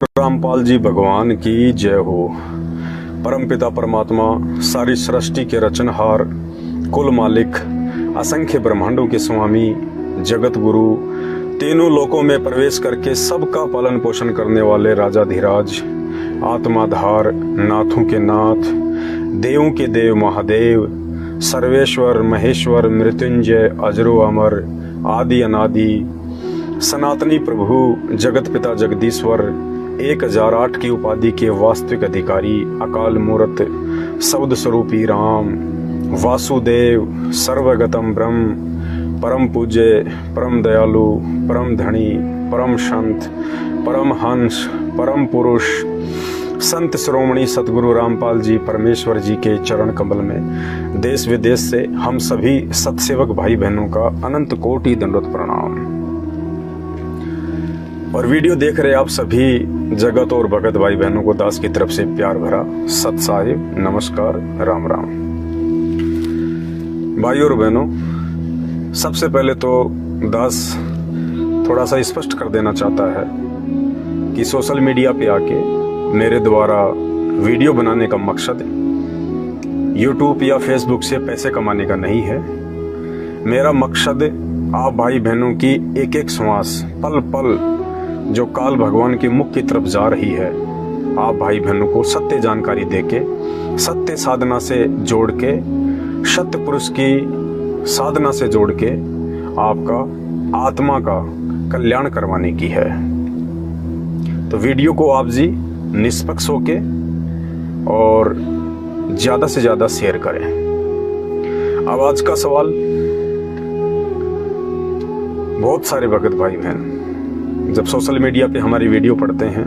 रामपाल जी भगवान की जय हो। परमपिता परमात्मा, सारी सृष्टि के रचनहार, कुल मालिक, असंख्य ब्रह्मांडों के स्वामी, जगत गुरु, तीनों लोकों में प्रवेश करके सबका पालन पोषण करने वाले राजाधिराज, आत्माधार, नाथों के नाथ, देवों के देव महादेव, सर्वेश्वर महेश्वर, मृत्युंजय, अजरो अमर, आदि अनादि, सनातनी प्रभु, जगत पिता जगदीश्वर, 1008 की उपाधि के वास्तविक अधिकारी, अकाल मूर्त, शब्द स्वरूपी राम, वासुदेव, सर्वगतम ब्रह्म, परम पूज्य, परम दयालु, परम धनी, परम संत, परम हंस, परम पुरुष, संत श्रोमणी सतगुरु रामपाल जी परमेश्वर जी के चरण कमल में देश विदेश से हम सभी सतसेवक भाई बहनों का अनंत कोटि दंडवत प्रणाम। और वीडियो देख रहे आप सभी जगत और भगत भाई बहनों को दास की तरफ से प्यार भरा सत साहिब नमस्कार, राम राम। भाई और बहनों, सबसे पहले तो दास थोड़ा सा स्पष्ट कर देना चाहता है कि सोशल मीडिया पे आके मेरे द्वारा वीडियो बनाने का मकसद यूट्यूब या फेसबुक से पैसे कमाने का नहीं है। मेरा मकसद आप भाई बहनों की एक एक श्वास, पल पल जो काल भगवान के मुख की तरफ जा रही है, आप भाई बहनों को सत्य जानकारी देके, सत्य साधना से जोड़ के, सत्य पुरुष की साधना से जोड़ के आपका आत्मा का कल्याण करवाने की है। तो वीडियो को आप जी निष्पक्ष होके और ज्यादा से ज्यादा शेयर करें। अब आज का सवाल, बहुत सारे भगत भाई बहन जब सोशल मीडिया पे हमारी वीडियो पढ़ते हैं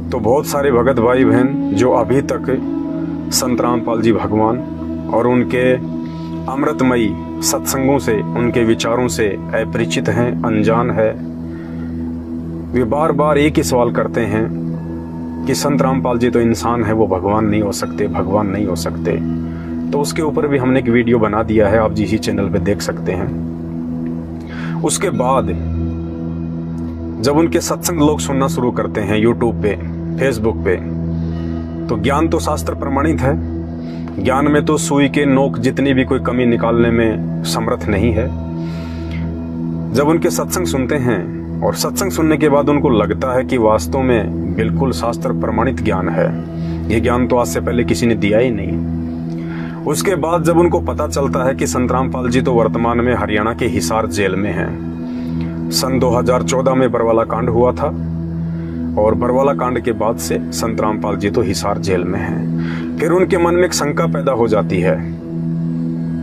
तो बहुत सारे भगत भाई बहन जो अभी तक संत रामपाल जी भगवान और उनके अमृतमयी सत्संगों से, उनके विचारों से अपरिचित हैं, अनजान है, वे बार बार एक ही सवाल करते हैं कि संत रामपाल जी तो इंसान है, वो भगवान नहीं हो सकते, भगवान नहीं हो सकते। तो उसके ऊपर भी हमने एक वीडियो बना दिया है, आप इसी चैनल पे देख सकते हैं। उसके बाद जब उनके सत्संग लोग सुनना शुरू करते हैं यूट्यूब पे, फेसबुक पे, तो ज्ञान तो शास्त्र प्रमाणित है, ज्ञान में तो सुई के नोक जितनी भी कोई कमी निकालने में समर्थ नहीं है। जब उनके सत्संग सुनते हैं और सत्संग सुनने के बाद उनको लगता है कि वास्तव में बिल्कुल शास्त्र प्रमाणित ज्ञान है, ये ज्ञान तो आज से पहले किसी ने दिया ही नहीं। उसके बाद जब उनको पता चलता है कि संत रामपाल जी तो वर्तमान में हरियाणा के हिसार जेल में हैं, सन 2014 में बरवाला कांड हुआ था और बरवाला कांड के बाद से संत रामपाल जी तो हिसार जेल में हैं। फिर उनके मन में एक शंका पैदा हो जाती है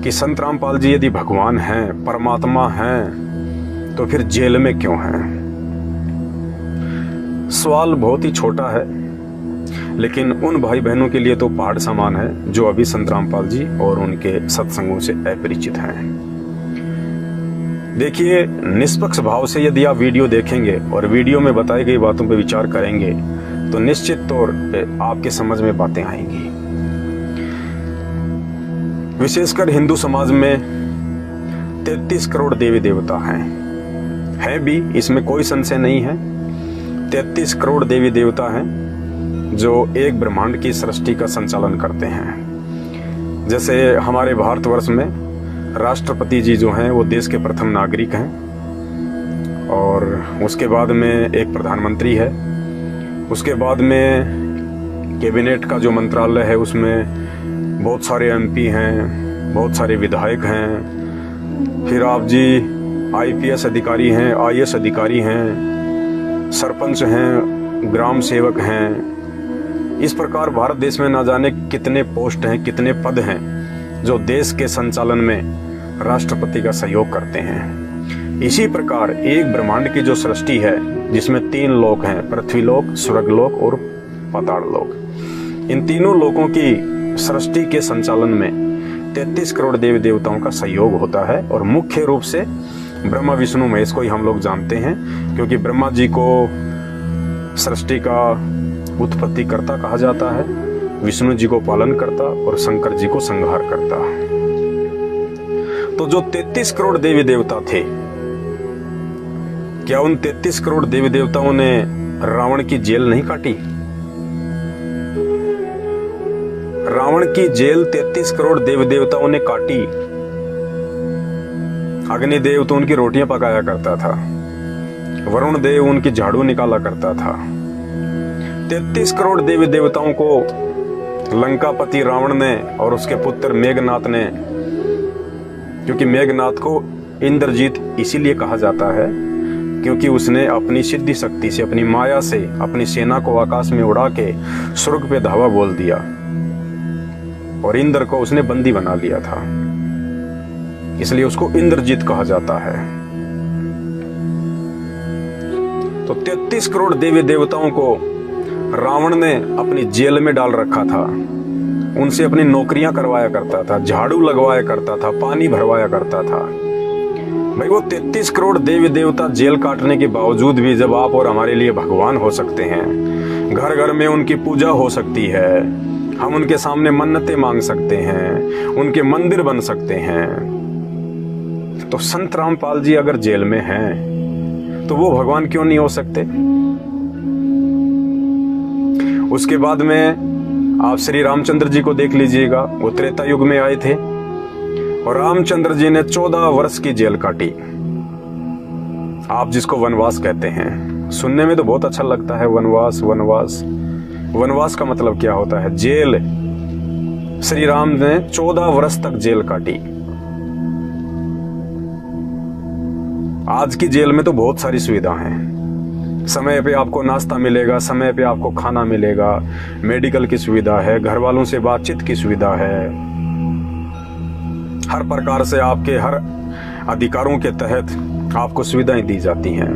कि संत रामपाल जी यदि भगवान हैं, परमात्मा हैं, तो फिर जेल में क्यों हैं? सवाल बहुत ही छोटा है, लेकिन उन भाई बहनों के लिए तो पहाड़ समान है जो अभी संत रामपाल जी और उनके सत्संगों से अपरिचित हैं। देखिए, निष्पक्ष भाव से यदि आप वीडियो देखेंगे और वीडियो में बताई गई बातों पर विचार करेंगे तो निश्चित तौर पे आपके समझ में बातें आएंगी। विशेषकर हिंदू समाज में 33 करोड़ देवी देवता हैं भी, इसमें कोई संशय नहीं है। 33 करोड़ देवी देवता हैं जो एक ब्रह्मांड की सृष्टि का संचालन करते हैं। जैसे हमारे भारतवर्ष में राष्ट्रपति जी जो हैं वो देश के प्रथम नागरिक हैं, और उसके बाद में एक प्रधानमंत्री है, उसके बाद में कैबिनेट का जो मंत्रालय है उसमें बहुत सारे एमपी हैं, बहुत सारे विधायक हैं, फिर आप जी आईपीएस अधिकारी हैं, आईएएस अधिकारी हैं, सरपंच हैं, ग्राम सेवक हैं। इस प्रकार भारत देश में ना जाने कितने पोस्ट हैं, कितने पद हैं जो देश के संचालन में राष्ट्रपति का सहयोग करते हैं। इसी प्रकार एक ब्रह्मांड की जो सृष्टि है जिसमें 3 लोक हैं, पृथ्वीलोक, स्वर्गलोक और पाताल लोक, इन तीनों लोकों की सृष्टि के संचालन में 33 करोड़ देवी देवताओं का सहयोग होता है। और मुख्य रूप से ब्रह्मा विष्णु महेश को ही हम लोग जानते हैं, क्योंकि ब्रह्मा जी को सृष्टि का उत्पत्ति कर्ता कहा जाता है, विष्णु जी को पालन करता और शंकर जी को संहार करता। तो जो 33 करोड़ देवी देवता थे, क्या उन 33 करोड़ देवी देवताओं ने रावण की जेल नहीं काटी? रावण की जेल 33 करोड़ देव देवताओं ने काटी। अग्निदेव तो उनकी रोटियां पकाया करता था, वरुण देव उनकी झाड़ू निकाला करता था। 33 करोड़ देवी देवताओं को लंकापति रावण ने और उसके पुत्र मेघनाथ ने, क्योंकि मेघनाथ को इंद्रजीत इसीलिए कहा जाता है क्योंकि उसने अपनी सिद्धि शक्ति से, अपनी माया से अपनी सेना को आकाश में उड़ा के स्वर्ग पे धावा बोल दिया और इंद्र को उसने बंदी बना लिया था, इसलिए उसको इंद्रजीत कहा जाता है। तो 33 करोड़ देवी देवताओं को रावण ने अपनी जेल में डाल रखा था। उनसे अपनी नौकरियां करवाया करता था, झाड़ू लगवाया करता था, पानी भरवाया करता था। भाई वो 33 करोड़ देवी देवता जेल काटने के बावजूद भी जब आप और हमारे लिए भगवान हो सकते हैं, घर घर में उनकी पूजा हो सकती है, हम उनके सामने मन्नतें मांग सकते हैं, उनके मंदिर बन सकते हैं, तो संत रामपाल जी अगर जेल में हैं तो वो भगवान क्यों नहीं हो सकते? उसके बाद में आप श्री रामचंद्र जी को देख लीजिएगा, वो त्रेता युग में आए थे और रामचंद्र जी ने 14 वर्ष की जेल काटी। आप जिसको वनवास कहते हैं, सुनने में तो बहुत अच्छा लगता है, वनवास वनवास। वनवास का मतलब क्या होता है? जेल। श्री राम ने 14 वर्ष तक जेल काटी। आज की जेल में तो बहुत सारी सुविधा हैं, समय पे आपको नाश्ता मिलेगा, समय पे आपको खाना मिलेगा, मेडिकल की सुविधा है, घर वालों से बातचीत की सुविधा है, हर प्रकार से आपके हर अधिकारों के तहत आपको सुविधाएं दी जाती हैं।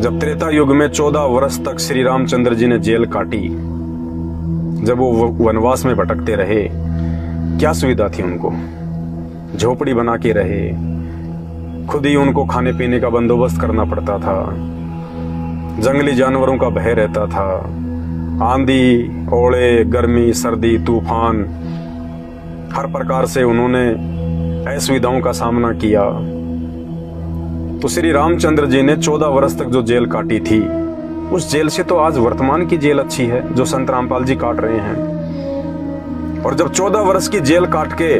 जब त्रेता युग में 14 वर्ष तक श्री रामचंद्र जी ने जेल काटी, जब वो वनवास में भटकते रहे, क्या सुविधा थी उनको? झोपड़ी बना के रहे, खुद ही उनको खाने पीने का बंदोबस्त करना पड़ता था, जंगली जानवरों का भय रहता था, आंधी, ओले, गर्मी, सर्दी, तूफान, हर प्रकार से उन्होंने असुविधाओं का सामना किया। तो श्री रामचंद्र जी ने 14 वर्ष तक जो जेल काटी थी, उस जेल से तो आज वर्तमान की जेल अच्छी है जो संत रामपाल जी काट रहे हैं। और जब 14 वर्ष की जेल काट के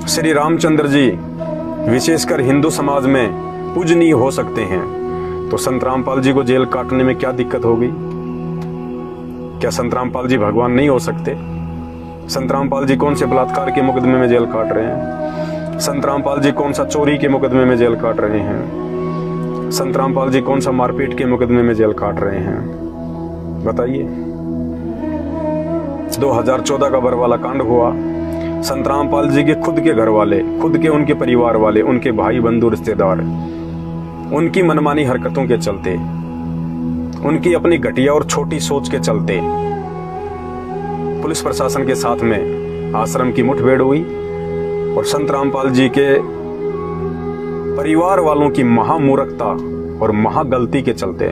श्री रामचंद्र जी विशेषकर हिंदू समाज में पूजनीय हो सकते हैं, तो संत रामपाल जी को जेल काटने में क्या दिक्कत होगी? क्या संत रामपाल जी भगवान नहीं हो सकते? संत रामपाल जी कौन से बलात्कार के मुकदमे में जेल काट रहे हैं? संत रामपाल जी कौन सा चोरी के मुकदमे में जेल काट रहे हैं? संत रामपाल जी कौन सा मारपीट के मुकदमे में जेल काट रहे हैं? बताइए। 2014 का बरवाला कांड हुआ, संत रामपाल जी के खुद के घर वाले, खुद के उनके परिवार वाले, उनके भाई बंधु रिश्तेदार, उनकी मनमानी हरकतों के चलते, उनकी अपनी घटिया और छोटी सोच के चलते पुलिस प्रशासन के साथ में आश्रम की मुठभेड़ हुई और संत रामपाल जी के परिवार वालों की महामूर्खता और महागलती के चलते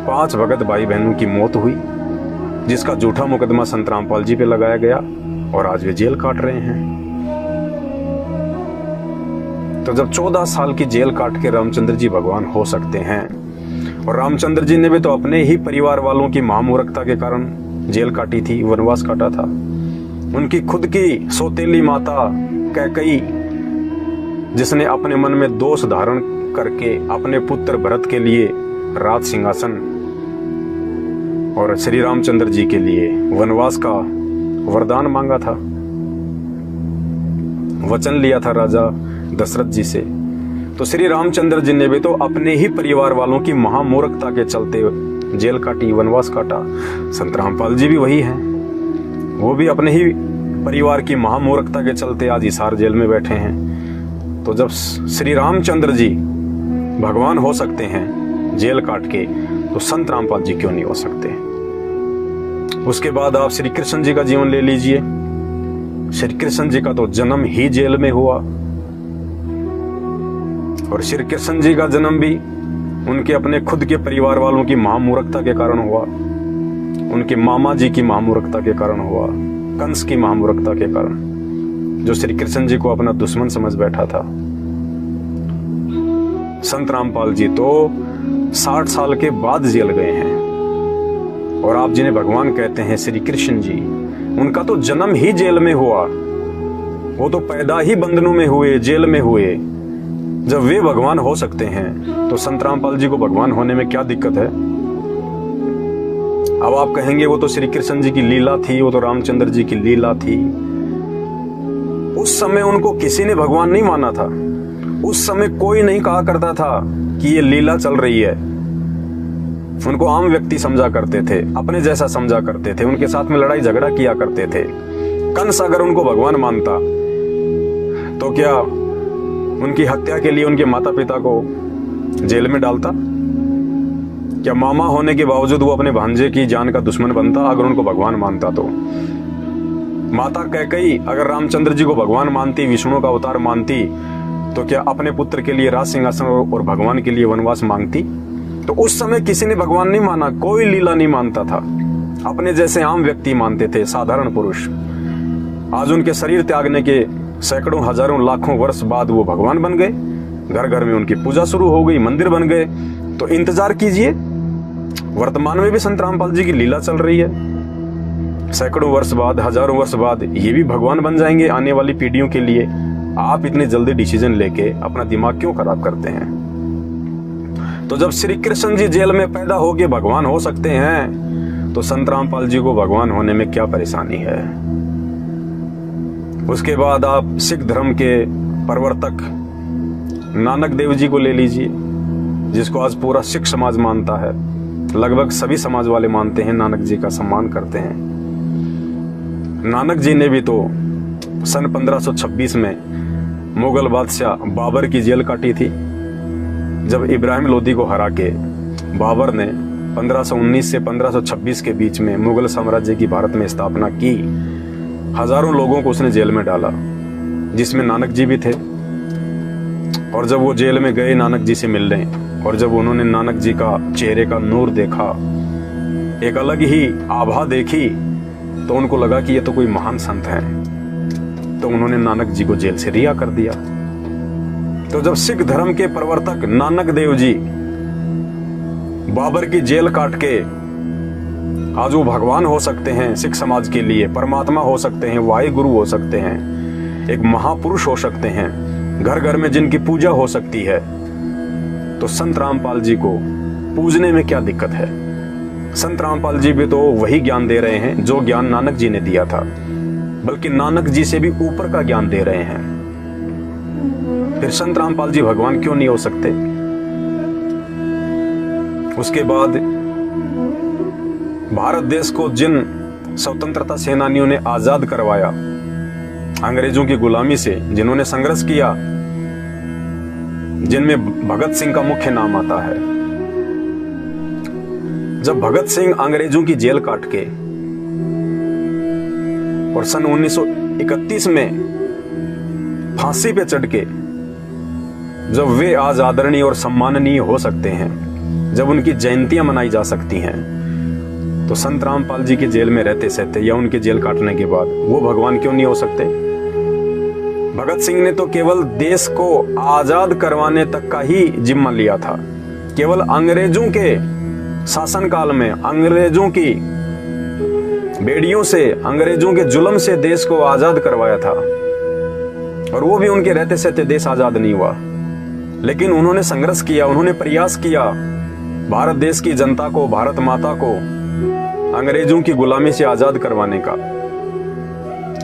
5 भगत भाई बहनों की मौत हुई, जिसका झूठा मुकदमा संत रामपाल जी पे लगाया गया और आज वे जेल काट रहे हैं। तो जब 14 साल की जेल काट के रामचंद्र जी भगवान हो सकते हैं, और रामचंद्र जी ने भी तो अपने ही परिवार वालों की महामूर्खता के कारण जेल काटी थी, वनवास काटा था। उनकी खुद की सौतेली माता कैकेयी, जिसने अपने मन में दोष धारण करके अपने पुत्र भरत के लिए राज सिंहासन और श्री रामचंद्र जी के लिए वनवास का वरदान मांगा था, वचन लिया था राजा दशरथ जी से, तो श्री रामचंद्र जी ने भी तो अपने ही परिवार वालों की महामूर्खता के चलते जेल काटी, वनवास काटा। संत रामपाल जी भी वही हैं, वो भी अपने ही परिवार की महामूर्खता के चलते आज हिसार जेल में बैठे हैं। तो जब श्री रामचंद्र जी भगवान हो सकते हैं जेल काट के, तो संत रामपाल जी क्यों नहीं हो सकते? उसके बाद आप श्री कृष्ण जी का जीवन ले लीजिए। श्री कृष्ण जी का तो जन्म ही जेल में हुआ, और श्री कृष्ण जी का जन्म भी उनके अपने खुद के परिवार वालों की महामूर्खता के कारण हुआ, उनके मामा जी की महामूर्खता के कारण हुआ, कंस की महामूर्खता के कारण, जो श्री कृष्ण जी को अपना दुश्मन समझ बैठा था। संत रामपाल जी तो 60 साल के बाद जेल गए हैं। और आप जिन्हें भगवान कहते हैं श्री कृष्ण जी, उनका तो जन्म ही जेल में हुआ। वो तो पैदा ही बंधनों में हुए, जेल में हुए। जब वे भगवान हो सकते हैं तो संत रामपाल जी को भगवान होने में क्या दिक्कत है? अब आप कहेंगे वो तो श्री कृष्ण जी की लीला थी, वो तो रामचंद्र जी की लीला थी। उस समय उनको किसी ने भगवान नहीं माना था। उस समय कोई नहीं कहा करता था कि ये लीला चल रही है। उनको आम व्यक्ति समझा करते थे, अपने जैसा समझा करते थे, उनके साथ में लड़ाई झगड़ा किया करते थे। कंस अगर उनको भगवान मानता तो क्या उनकी हत्या के लिए उनके माता पिता को जेल में डालता? क्या मामा होने के बावजूद वो अपने भांजे की जान का दुश्मन बनता अगर उनको भगवान मानता तो? माता कैकेयी अगर रामचंद्र जी को भगवान मानती, विष्णु का अवतार मानती, तो क्या अपने पुत्र के लिए राज सिंहासन और भगवान के लिए वनवास मांगती? तो उस समय किसी ने भगवान नहीं माना, कोई लीला नहीं मानता था। अपने जैसे आम व्यक्ति मानते थे, साधारण पुरुष। आज उनके शरीर त्यागने के सैकड़ों हजारों लाखों वर्ष बाद वो भगवान बन गए। घर घर में उनकी पूजा शुरू हो गई, मंदिर बन गए। तो इंतजार कीजिए, वर्तमान में भी संत रामपाल जी की लीला चल रही है। सैकड़ों वर्ष बाद, हजारों वर्ष बाद ये भी भगवान बन जाएंगे आने वाली पीढ़ियों के लिए। आप इतने जल्दी डिसीजन लेके अपना दिमाग क्यों खराब करते हैं? तो जब श्री कृष्ण जी जेल में पैदा होके भगवान हो सकते हैं तो संत रामपाल जी को भगवान होने में क्या परेशानी है? उसके बाद आप सिख धर्म के प्रवर्तक नानक देव जी को ले लीजिए, जिसको आज पूरा सिख समाज मानता है। लगभग सभी समाज वाले मानते हैं, नानक जी का सम्मान करते हैं। नानक जी ने भी तो सन 1526 में मुगल बादशाह बाबर की जेल काटी थी। जब इब्राहिम लोदी को हरा के बाबर ने 1519 से 1526 के बीच में मुगल साम्राज्य की भारत में स्थापना की, हजारों लोगों को उसने जेल में डाला, जिसमें नानक जी भी थे। और जब वो जेल में गए नानक जी से मिलने, और जब उन्होंने नानक जी का चेहरे का नूर देखा, एक अलग ही आभा देखी, तो उनको लगा कि ये तो कोई महान संत हैं। तो उन्होंने नानक जी को जेल से रिहा कर दिया। तो जब सिख धर्म के प्रवर्तक नानक देव जी बाबर की जेल काट के आज वो भगवान हो सकते हैं, सिख समाज के लिए परमात्मा हो सकते हैं, वाहे गुरु हो सकते हैं, एक महापुरुष हो सकते हैं, घर घर में जिनकी पूजा हो सकती है, तो संत रामपाल जी को पूजने में क्या दिक्कत है? संत रामपाल जी भी तो वही ज्ञान दे रहे हैं जो ज्ञान नानक जी ने दिया था, बल्कि नानक जी से भी ऊपर का ज्ञान दे रहे हैं। फिर संत रामपाल जी भगवान क्यों नहीं हो सकते? उसके बाद भारत देश को जिन स्वतंत्रता सेनानियों ने आजाद करवाया अंग्रेजों की गुलामी से, जिन्होंने संघर्ष किया, जिनमें भगत सिंह का मुख्य नाम आता है। जब भगत सिंह अंग्रेजों की जेल काट के और सन 1931 में फांसी पे चढ़ के जब वे आज आदरणीय और सम्माननीय हो सकते हैं, जब उनकी जयंतियां मनाई जा सकती हैं, तो संत रामपाल जी की जेल में रहते सहते या उनके जेल काटने के बाद वो भगवान क्यों नहीं हो सकते? भगत सिंह ने तो केवल देश को आजाद करवाने तक का ही जिम्मा लिया था। केवल अंग्रेजों के शासनकाल में अंग्रेजों की बेड़ियों से, अंग्रेजों के जुल्म से देश को आजाद करवाया था, और वो भी उनके रहते सहते देश आजाद नहीं हुआ। लेकिन उन्होंने संघर्ष किया, उन्होंने प्रयास किया भारत देश की जनता को, भारत माता को अंग्रेजों की गुलामी से आजाद करवाने का।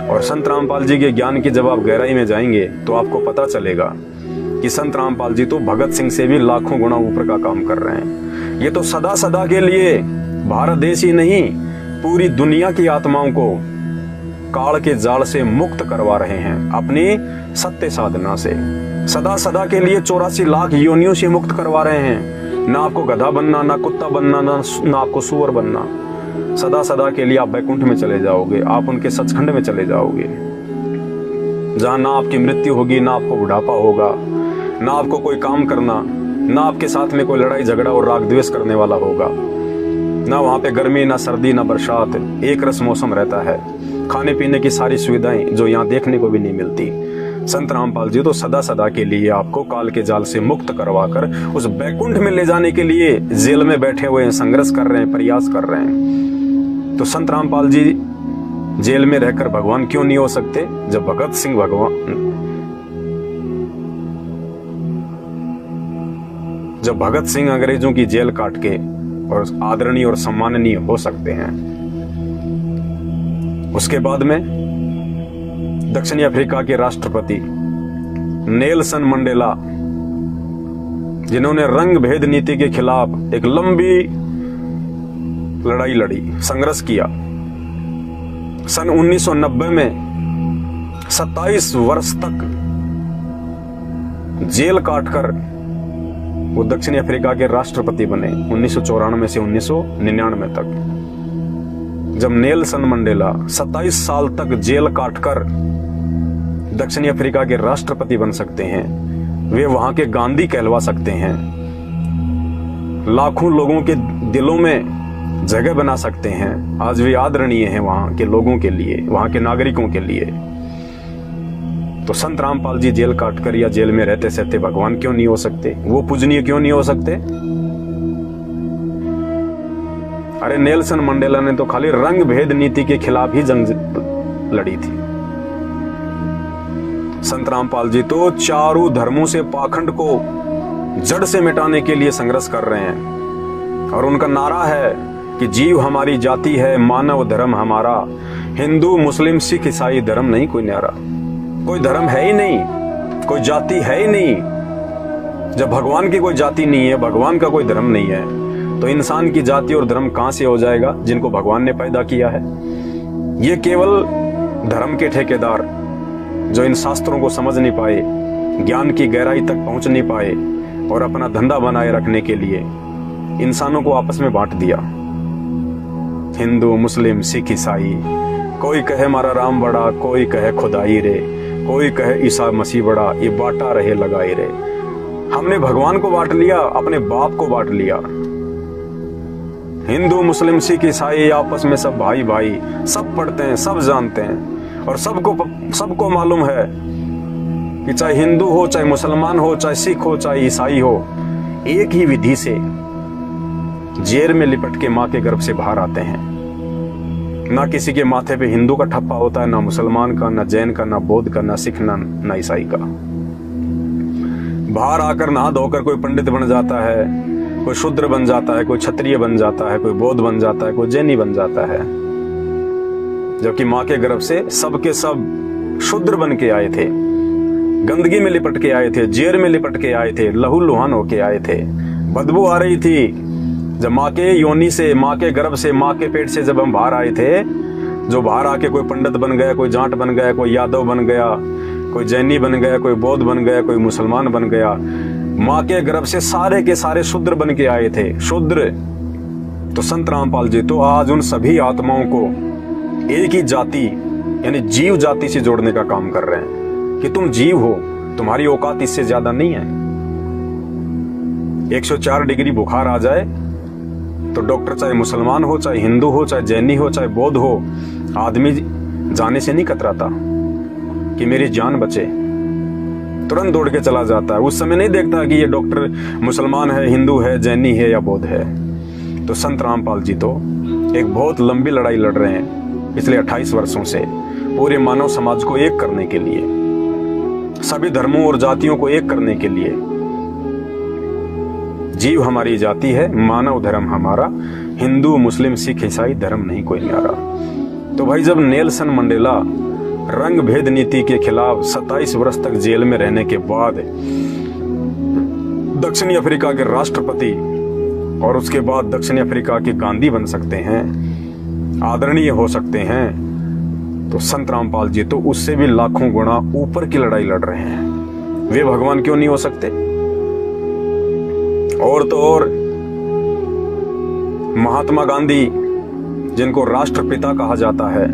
और संत रामपाल जी के ज्ञान की जब आप गहराई में जाएंगे तो आपको पता चलेगा कि संत रामपाल जी तो भगत सिंह से भी लाखों गुना ऊपर का काम कर रहे हैं। ये तो सदा सदा के लिए भारत देश ही नहीं, पूरी दुनिया की आत्माओं को काल के जाल से मुक्त करवा रहे हैं अपनी सत्य साधना से। सदा सदा के लिए 84 लाख योनियों से मुक्त करवा रहे हैं। ना आपको गधा बनना, ना कुत्ता बनना, ना आपको सुअर बनना। सदा सदा के लिए आप बैकुंठ में चले जाओगे, आप उनके सचखंड में चले जाओगे, जहां ना आपकी मृत्यु होगी, ना आपको बुढ़ापा होगा, ना आपको कोई काम करना, ना आपके साथ में कोई लड़ाई झगड़ा और राग द्वेष करने वाला होगा। ना वहां पे गर्मी, ना सर्दी, ना बरसात, एक रस मौसम रहता है। खाने पीने की सारी सुविधाएं जो यहाँ देखने को भी नहीं मिलती। संत रामपाल जी तो सदा सदा के लिए आपको काल के जाल से मुक्त करवाकर उस बैकुंठ में ले जाने के लिए जेल में बैठे हुए हैं, संघर्ष कर रहे हैं, प्रयास कर रहे हैं। तो संत रामपाल जी जेल में रहकर भगवान क्यों नहीं हो सकते? जब भगत सिंह अंग्रेजों की जेल काट के और आदरणीय और सम्माननीय हो सकते हैं। उसके बाद में दक्षिणी अफ्रीका के राष्ट्रपति नेल्सन मंडेला, जिन्होंने रंग भेद नीति के खिलाफ एक लंबी लड़ाई लड़ी, संघर्ष किया। सन 1990 में 27 वर्ष तक जेल काटकर वो दक्षिणी अफ्रीका के राष्ट्रपति बने, 1994 से 1999 तक। जब नेल्सन मंडेला 27 साल तक जेल काटकर दक्षिणी अफ्रीका के राष्ट्रपति बन सकते हैं, वे वहां के गांधी कहलवा सकते हैं, लाखों लोगों के दिलों में जगह बना सकते हैं। आज वे आदरणीय हैं वहां के लोगों के लिए, वहां के नागरिकों के लिए। तो संत रामपाल जी जेल काटकर या जेल में रहते सहते भगवान क्यों नहीं हो सकते? वो पूजनीय क्यों नहीं हो सकते? अरे नेल्सन मंडेला ने तो खाली रंग भेद नीति के खिलाफ ही जंग लड़ी थी। संत रामपाल जी तो चारों धर्मों से पाखंड को जड़ से मिटाने के लिए संघर्ष कर रहे हैं। और उनका नारा है कि जीव हमारी जाति है, मानव धर्म हमारा, हिंदू मुस्लिम सिख ईसाई धर्म नहीं कोई न्यारा। कोई धर्म है ही नहीं, कोई जाति है ही नहीं। जब भगवान की कोई जाति नहीं है, भगवान का कोई धर्म नहीं है, तो इंसान की जाति और धर्म कहां से हो जाएगा जिनको भगवान ने पैदा किया है? ये केवल धर्म के ठेकेदार जो इन शास्त्रों को समझ नहीं पाए, ज्ञान की गहराई तक पहुंच नहीं पाए और अपना धंधा बनाए रखने के लिए इंसानों को आपस में बांट दिया। हिंदू मुस्लिम सिख ईसाई, कोई कहे हमारा राम बड़ा, कोई कहे खुदाई रे, कोई कहे ईसा मसीह बड़ा, ये बांटा रहे लगाई रे। हमने भगवान को बांट लिया, अपने बाप को बांट लिया। हिंदू मुस्लिम सिख ईसाई आपस में सब भाई भाई, सब पढ़ते हैं, सब जानते हैं और सबको मालूम है कि चाहे हिंदू हो, चाहे मुसलमान हो, चाहे सिख हो, चाहे ईसाई हो, एक ही विधि से जेल में लिपट के मां के गर्भ से बाहर आते हैं। ना किसी के माथे पे हिंदू का ठप्पा होता है, ना मुसलमान का, ना जैन का, ना बौद्ध का, ना सिख, ना ईसाई का। बाहर आकर नहा धोकर कोई पंडित बन जाता है, कोई शूद्र बन जाता है, कोई क्षत्रिय बन जाता है, कोई बौद्ध बन जाता है, कोई जैनी बन जाता है। जबकि मां के गर्भ से सबके सब शूद्र बन के आए थे, गंदगी में लिपट के आए थे, जेर में लिपट के आए थे, लहू लुहान होके आए थे। बदबू आ रही थी जब माँ के योनि से, माँ के गर्भ से, माँ के पेट से जब हम बाहर आए थे। जो बाहर आके कोई पंडित बन गया, कोई जाट बन गया, कोई यादव बन गया, कोई जैनी बन गया, कोई बौद्ध बन गया, कोई मुसलमान बन गया। माँ के गर्भ से सारे के सारे शूद्र बन के आए थे, शूद्र। तो संत रामपाल जी तो आज उन सभी आत्माओं को एक ही जाति यानी जीव जाति से जोड़ने का काम कर रहे हैं कि तुम जीव हो, तुम्हारी औकात इससे ज्यादा नहीं है। 104 डिग्री बुखार आ जाए तो डॉक्टर चाहे मुसलमान हो, चाहे हिंदू हो, चाहे जैनी हो, चाहे बौद्ध हो, आदमी जाने से नहीं कतराता कि मेरी जान बचे, तुरंत दौड़ के चला जाता है। उस समय नहीं देखता कि ये डॉक्टर मुसलमान है, हिंदू है, जैनी है या बौद्ध है। तो संत रामपाल जी तो एक बहुत लंबी लड़ाई लड़ रहे हैं पिछले 28 वर्षों से, पूरे मानव समाज को एक करने के लिए, सभी धर्मों और जातियों को एक करने के लिए। जीव हमारी जाति है, मानव धर्म हमारा, हिंदू मुस्लिम सिख ईसाई धर्म नहीं कोई न्यारा। तो भाई जब नेल्सन मंडेला रंग भेद नीति के खिलाफ 27 वर्ष तक जेल में रहने के बाद दक्षिणी अफ्रीका के राष्ट्रपति और उसके बाद दक्षिणी अफ्रीका के गांधी बन सकते हैं, आदरणीय हो सकते हैं, तो संत रामपाल जी तो उससे भी लाखों गुना ऊपर की लड़ाई लड़ रहे हैं। वे भगवान क्यों नहीं हो सकते? और तो और महात्मा गांधी, जिनको राष्ट्रपिता कहा जाता है,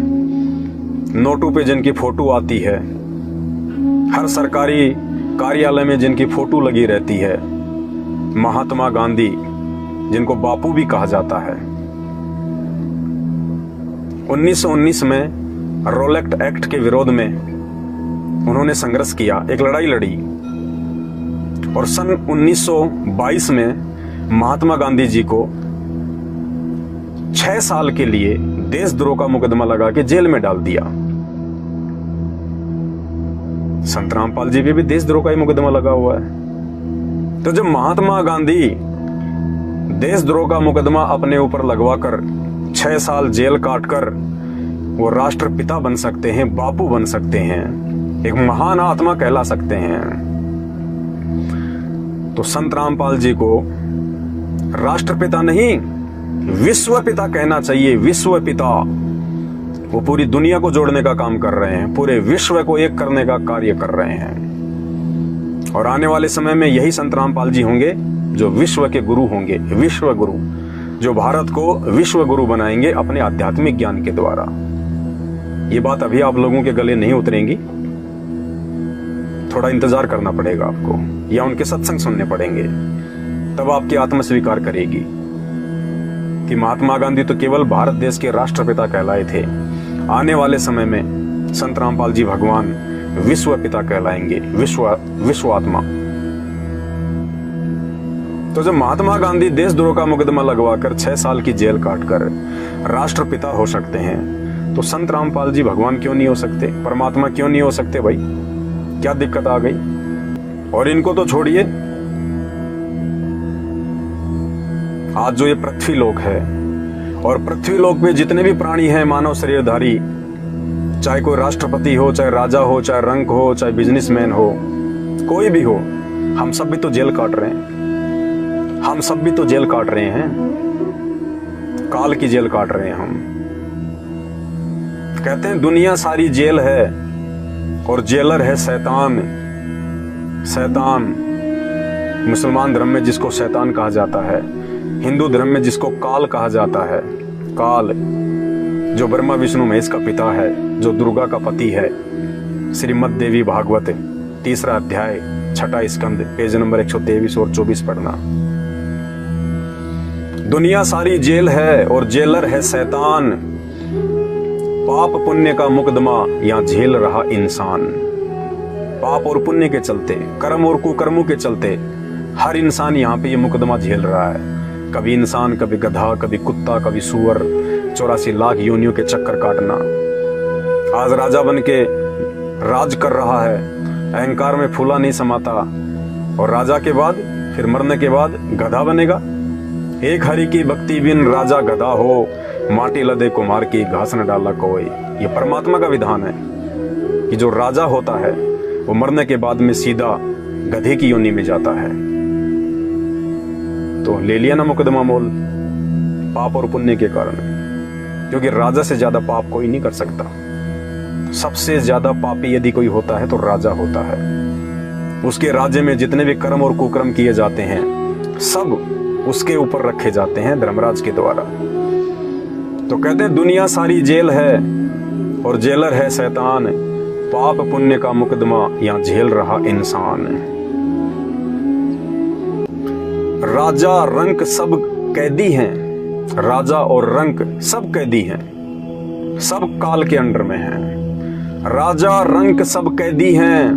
नोटों पे जिनकी फोटो आती है, हर सरकारी कार्यालय में जिनकी फोटो लगी रहती है, महात्मा गांधी, जिनको बापू भी कहा जाता है। 1919 में रोलेक्ट एक्ट के विरोध में उन्होंने संघर्ष किया, एक लड़ाई लड़ी, और सन 1922 में महात्मा गांधी जी को 6 साल के लिए देशद्रोह का मुकदमा लगा के जेल में डाल दिया। संत रामपाल जी पे भी देशद्रोह का ही मुकदमा लगा हुआ है। तो जब महात्मा गांधी देशद्रोह का मुकदमा अपने ऊपर लगवाकर 6 साल जेल काटकर वो राष्ट्रपिता बन सकते हैं, बापू बन सकते हैं, एक महान आत्मा कहला सकते हैं, तो संत रामपाल जी को राष्ट्रपिता नहीं विश्व पिता कहना चाहिए। विश्व पिता, वो पूरी दुनिया को जोड़ने का काम कर रहे हैं, पूरे विश्व को एक करने का कार्य कर रहे हैं। और आने वाले समय में यही संत रामपाल जी होंगे जो विश्व के गुरु होंगे, विश्व गुरु, जो भारत को विश्व गुरु बनाएंगे अपने आध्यात्मिक ज्ञान के द्वारा। ये बात अभी आप लोगों के गले नहीं उतरेंगी, थोड़ा इंतजार करना पड़ेगा आपको, या उनके सत्संग सुनने पड़ेंगे, तब आपकी आत्मा स्वीकार करेगी कि महात्मा गांधी तो केवल भारत देश के राष्ट्रपिता कहलाए थे। आने वाले समय में संत रामपाल जी भगवान विश्व पिता कहलाएंगे, विश्व आत्मा। तो जब महात्मा गांधी देशद्रोह का मुकदमा लगवाकर 6 साल की जेल काटकर राष्ट्रपिता हो सकते हैं, तो संत रामपाल जी भगवान क्यों नहीं हो सकते, परमात्मा क्यों नहीं हो सकते भाई? क्या दिक्कत आ गई? और इनको तो छोड़िए, आज जो ये पृथ्वी लोक है और पृथ्वी लोक में जितने भी प्राणी हैं मानव शरीरधारी, चाहे कोई राष्ट्रपति हो, चाहे राजा हो, चाहे रंक हो, चाहे बिजनेसमैन हो, कोई भी हो, हम सब भी तो जेल काट रहे हैं। हम सब भी तो जेल काट रहे हैं, काल की जेल काट रहे हैं हम। कहते हैं दुनिया सारी जेल है और जेलर है शैतान। शैतान, मुसलमान धर्म में जिसको शैतान कहा जाता है, हिंदू धर्म में जिसको काल कहा जाता है। काल जो ब्रह्मा विष्णु महेश का पिता है, जो दुर्गा का पति है। श्रीमद् देवी भागवत 3रा अध्याय 6ठा स्कंद पेज नंबर 123 और 24 पढ़ना। दुनिया सारी जेल है और जेलर है शैतान। पाप पुण्य का मुकदमा यहां झेल रहा इंसान। पाप और पुण्य के चलते, कर्म और कुकर्मों के चलते हर इंसान यहाँ पे ये मुकदमा झेल रहा है। कभी इंसान, कभी गधा, कभी कुत्ता, कभी सुअर, 84 लाख योनियों के चक्कर काटना। आज राजा बन के राज कर रहा है, अहंकार में फूला नहीं समाता, और राजा के बाद फिर मरने के बाद गधा बनेगा। एक हरि की भक्ति बिन राजा गधा हो, माटी लदे कुमार की घास न डाला कोई। ये परमात्मा का विधान है कि जो राजा होता है वो मरने के बाद में सीधा गधे की योनि में जाता है। तो ले लिया ना मुकदमा मोल, पाप और पुण्य के कारण, क्योंकि राजा से ज्यादा पाप कोई नहीं कर सकता। सबसे ज्यादा पापी यदि कोई होता है तो राजा होता है। उसके राज्य में जितने भी कर्म और कुकर्म किए जाते हैं सब उसके ऊपर रखे जाते हैं धर्मराज के द्वारा। तो कहते हैं दुनिया सारी जेल है और जेलर है शैतान। पाप पुण्य का मुकदमा यहां झेल रहा इंसान। राजा रंक सब कैदी हैं। राजा और रंक सब कैदी हैं, सब काल के अंडर में हैं। राजा रंक सब कैदी हैं,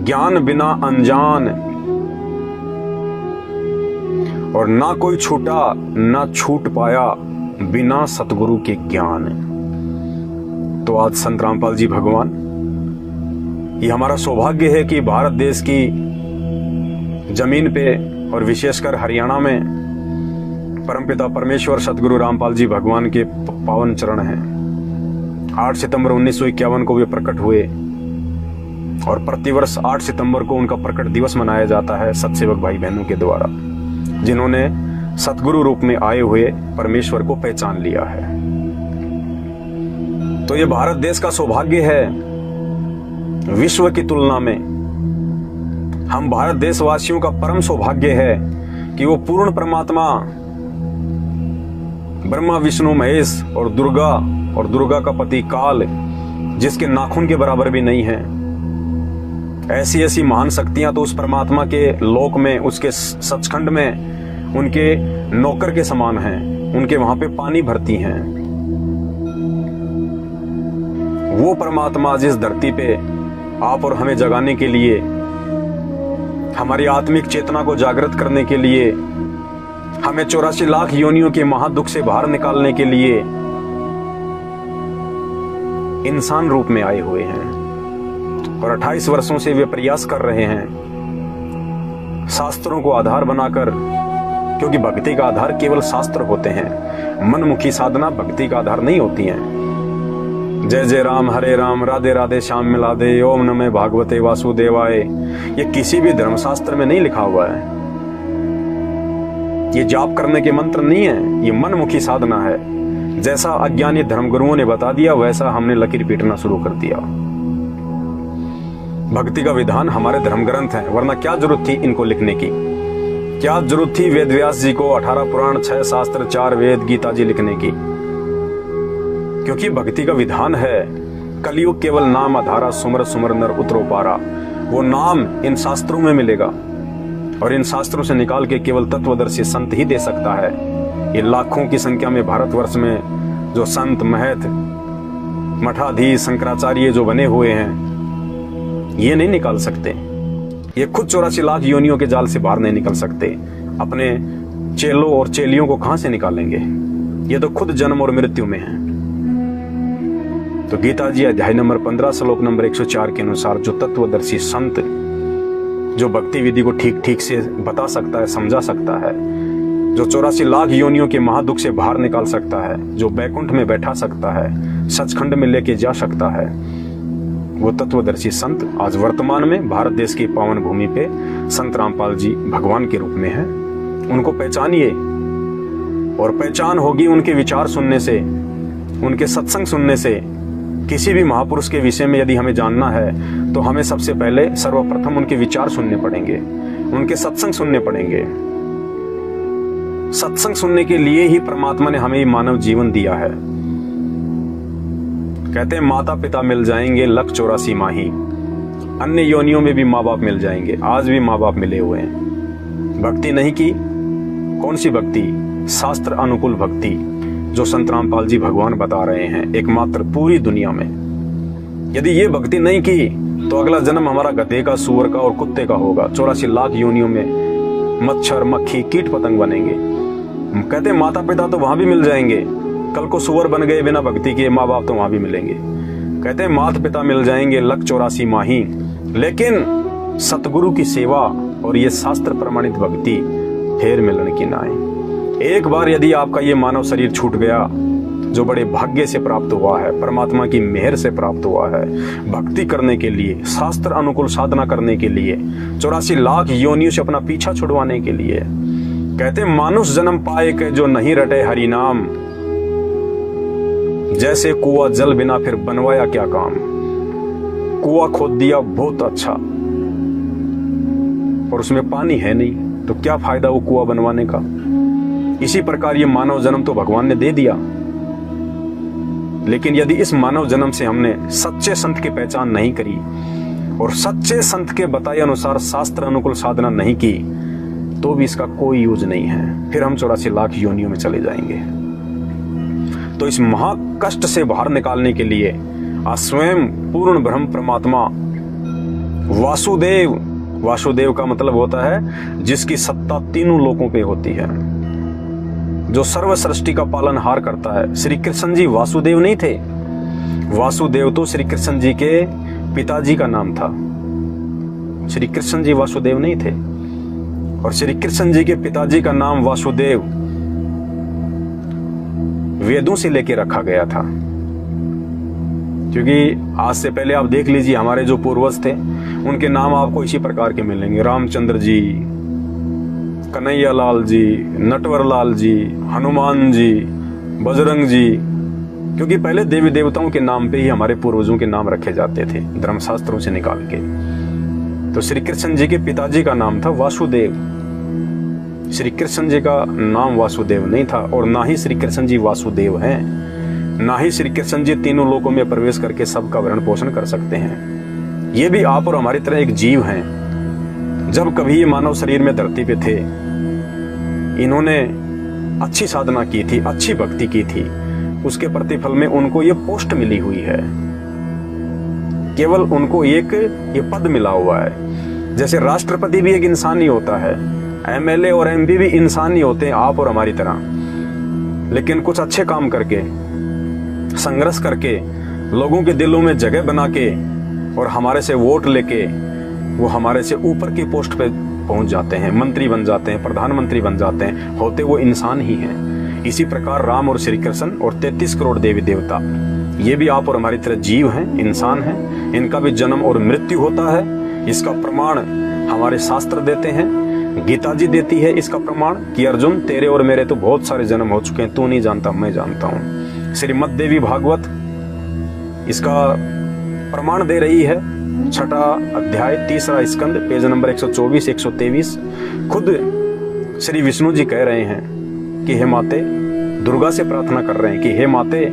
ज्ञान बिना अनजान, और ना कोई छूटा ना छूट पाया बिना सतगुरु के ज्ञान। तो आज संत रामपाल जी भगवान, ये हमारा सौभाग्य है कि भारत देश की जमीन पे और विशेषकर हरियाणा में परमपिता परमेश्वर सतगुरु रामपाल जी भगवान के पावन चरण हैं। 8 सितंबर 1951 को वे प्रकट हुए और प्रतिवर्ष 8 सितंबर को उनका प्रकट दिवस मनाया जाता है सत्सेवक भाई बहनों के द्वारा, जिन्होंने सतगुरु रूप में आए हुए परमेश्वर को पहचान लिया है। तो ये भारत देश का सौभाग्य है। विश्व की तुलना में हम भारत देशवासियों का परम सौभाग्य है कि वो पूर्ण परमात्मा ब्रह्मा विष्णु महेश और दुर्गा का पति काल, जिसके नाखून के बराबर भी नहीं है, ऐसी ऐसी महान शक्तियां तो उस परमात्मा के लोक में, उसके सचखंड में उनके नौकर के समान हैं। उनके वहां पे पानी भरती हैं। वो परमात्मा जिस धरती पे आप और हमें जगाने के लिए, हमारी आत्मिक चेतना को जागृत करने के लिए, हमें 84 लाख योनियों के महादुख से बाहर निकालने के लिए इंसान रूप में आए हुए हैं और 28 वर्षों से वे प्रयास कर रहे हैं शास्त्रों को आधार बनाकर, क्योंकि भक्ति का आधार केवल शास्त्र होते हैं। मनमुखी साधना भक्ति का आधार नहीं होती है। जय जय राम, हरे राम, राधे राधे, श्याम मिला दे, ओम नमः भागवते वासुदेवाय, ये किसी भी धर्मशास्त्र में नहीं लिखा हुआ है। ये जाप करने के मंत्र नहीं है, ये मनमुखी साधना है। जैसा अज्ञानी धर्मगुरुओं ने बता दिया वैसा हमने लकीर पीटना शुरू कर दिया। भक्ति का विधान हमारे धर्म ग्रंथ हैं, वरना क्या जरूरत थी इनको लिखने की? क्या जरूरत थी वेद व्यास जी को 18 पुराण, 6 शास्त्र, 4 वेद, गीता जी लिखने की? क्योंकि भक्ति का विधान है कलयुग केवल नाम आधारा, सुमर सुमर नर उतरो पारा। वो नाम इन शास्त्रों में मिलेगा और इन शास्त्रों से निकाल के केवल तत्वदर्शी संत ही दे सकता है। ये लाखों की संख्या में भारतवर्ष में जो संत, महत, मठाधीश, शंकराचार्य जो बने हुए हैं, ये नहीं निकाल सकते। ये खुद 84 लाख योनियों के जाल से बाहर नहीं निकल सकते। अपने चेलों और चेलियों को कहां से निकालेंगे? ये तो खुद जन्म और मृत्यु में है। तो गीता जी अध्याय नंबर 15 श्लोक नंबर 104 के अनुसार जो तत्वदर्शी संत, जो भक्ति विधि को ठीक ठीक से बता सकता है, समझा सकता है, जो 84 लाख योनियों के महादुख से बाहर निकाल सकता है, जो बैकुंठ में बैठा सकता है, सचखंड में लेके जा सकता है, वो तत्वदर्शी संत आज वर्तमान में भारत देश की पावन भूमि पे संत रामपाल जी भगवान के रूप में हैं। उनको पहचानिए और पहचान होगी उनके विचार सुनने से, उनके सत्संग सुनने से। किसी भी महापुरुष के विषय में यदि हमें जानना है तो हमें सबसे पहले सर्वप्रथम उनके विचार सुनने पड़ेंगे, उनके सत्संग सुनने पड़ेंगे। सत्संग सुनने के लिए ही परमात्मा ने हमें मानव जीवन दिया है। कहते हैं माता पिता मिल जाएंगे लख 84 माही, अन्य योनियों में भी माँ बाप मिल जाएंगे। आज भी माँ बाप मिले हुए हैं। भक्ति नहीं की, कौन सी भक्ति? शास्त्र अनुकूल भक्ति जो संत रामपाल जी भगवान बता रहे हैं, एकमात्र पूरी दुनिया में। यदि ये भक्ति नहीं की तो अगला जन्म हमारा गधे का, सूअर का और कुत्ते का होगा। 84 लाख योनियों में मच्छर, मक्खी, कीट पतंग बनेंगे। कहते हैं माता पिता तो वहां भी मिल जाएंगे, कल को सूअर बन गए बिना भक्ति के, माँ बाप तो वहां भी मिलेंगे। कहते हैं माता पिता मिल जाएंगे लख 84 माही, लेकिन सतगुरु की सेवा और ये शास्त्र प्रमाणित भक्ति फेर मिलन की नाई। एक बार यदि आपका ये मानव शरीर छूट गया, जो बड़े भाग्य से प्राप्त हुआ है, परमात्मा की मेहर से प्राप्त हुआ है, भक्ति करने के लिए, शास्त्र अनुकूल साधना करने के लिए, 84 लाख योनियों से अपना पीछा छुड़वाने के लिए। कहते मानुष जन्म पाए के जो नहीं रटे हरि नाम, जैसे कुआं जल बिना फिर बनवाया क्या काम। कुआं खोद दिया बहुत अच्छा, और उसमें पानी है नहीं, तो क्या फायदा वो कुआं बनवाने का। इसी प्रकार ये मानव जन्म तो भगवान ने दे दिया, लेकिन यदि इस मानव जन्म से हमने सच्चे संत की पहचान नहीं करी और सच्चे संत के बताए अनुसार शास्त्र अनुकूल साधना नहीं की, तो भी इसका कोई यूज नहीं है। फिर हम 84 लाख योनियों में चले जाएंगे। तो इस महाकष्ट से बाहर निकालने के लिए आज स्वयं पूर्ण ब्रह्म परमात्मा वासुदेव, वासुदेव का मतलब होता है जिसकी सत्ता तीनों लोकों पे होती है, जो सर्व सृष्टि का पालनहार करता है। श्री कृष्ण जी वासुदेव नहीं थे। वासुदेव तो श्री कृष्ण जी के पिताजी का नाम था। श्री कृष्ण जी वासुदेव नहीं थे, और श्री कृष्ण जी के पिताजी का नाम वासुदेव वेदों से लेके रखा गया था। क्योंकि आज से पहले आप देख लीजिए, हमारे जो पूर्वज थे उनके नाम आपको इसी प्रकार के मिलेंगे। रामचंद्र जी, कन्हैया लाल जी, नटवर लाल जी, हनुमान जी, बजरंग जी, क्योंकि पहले देवी देवताओं के नाम पे ही हमारे पूर्वजों के नाम रखे जाते थे धर्मशास्त्रों से निकाल के। तो श्री कृष्ण जी के पिताजी का नाम था वासुदेव। श्री कृष्ण जी का नाम वासुदेव नहीं था, और ना ही श्री कृष्ण जी वासुदेव हैं, ना ही श्री कृष्ण जी तीनों लोकों में प्रवेश करके सबका भरण पोषण कर सकते हैं। ये भी आप और हमारी तरह एक जीव हैं। जब कभी ये मानव शरीर में धरती पे थे, इन्होंने अच्छी साधना की थी, अच्छी भक्ति की थी, उसके प्रतिफल में उनको ये पोस्ट मिली हुई है। केवल उनको एक ये पद मिला हुआ है। जैसे राष्ट्रपति भी एक इंसान ही होता है, एमएलए और एमपी भी इंसान ही होते हैं, आप और हमारी तरह, लेकिन कुछ अच्छे काम करके, संघर्ष करके, लोगों के दिलों में जगह बना के और हमारे से वोट लेके वो हमारे से ऊपर की पोस्ट पे पहुंच जाते हैं, मंत्री बन जाते हैं, प्रधानमंत्री बन जाते हैं, होते वो इंसान ही हैं। इसी प्रकार राम और श्री कृष्ण और 33 करोड़ देवी देवता, ये भी आप और हमारी तरह जीव हैं, इंसान हैं। इनका भी जन्म और मृत्यु होता है। इसका प्रमाण हमारे शास्त्र देते हैं, गीता जी देती है इसका प्रमाण कि अर्जुन तेरे और मेरे तो बहुत सारे जन्म हो चुके हैं, तू नहीं जानता, मैं जानता हूं। श्रीमद् देवी भागवत इसका प्रमाण दे रही है। 6वां अध्याय 3रा स्कंद पेज नंबर 124 123। खुद श्री विष्णु जी कह रहे हैं कि हे माते, दुर्गा से प्रार्थना कर रहे हैं कि हे माते,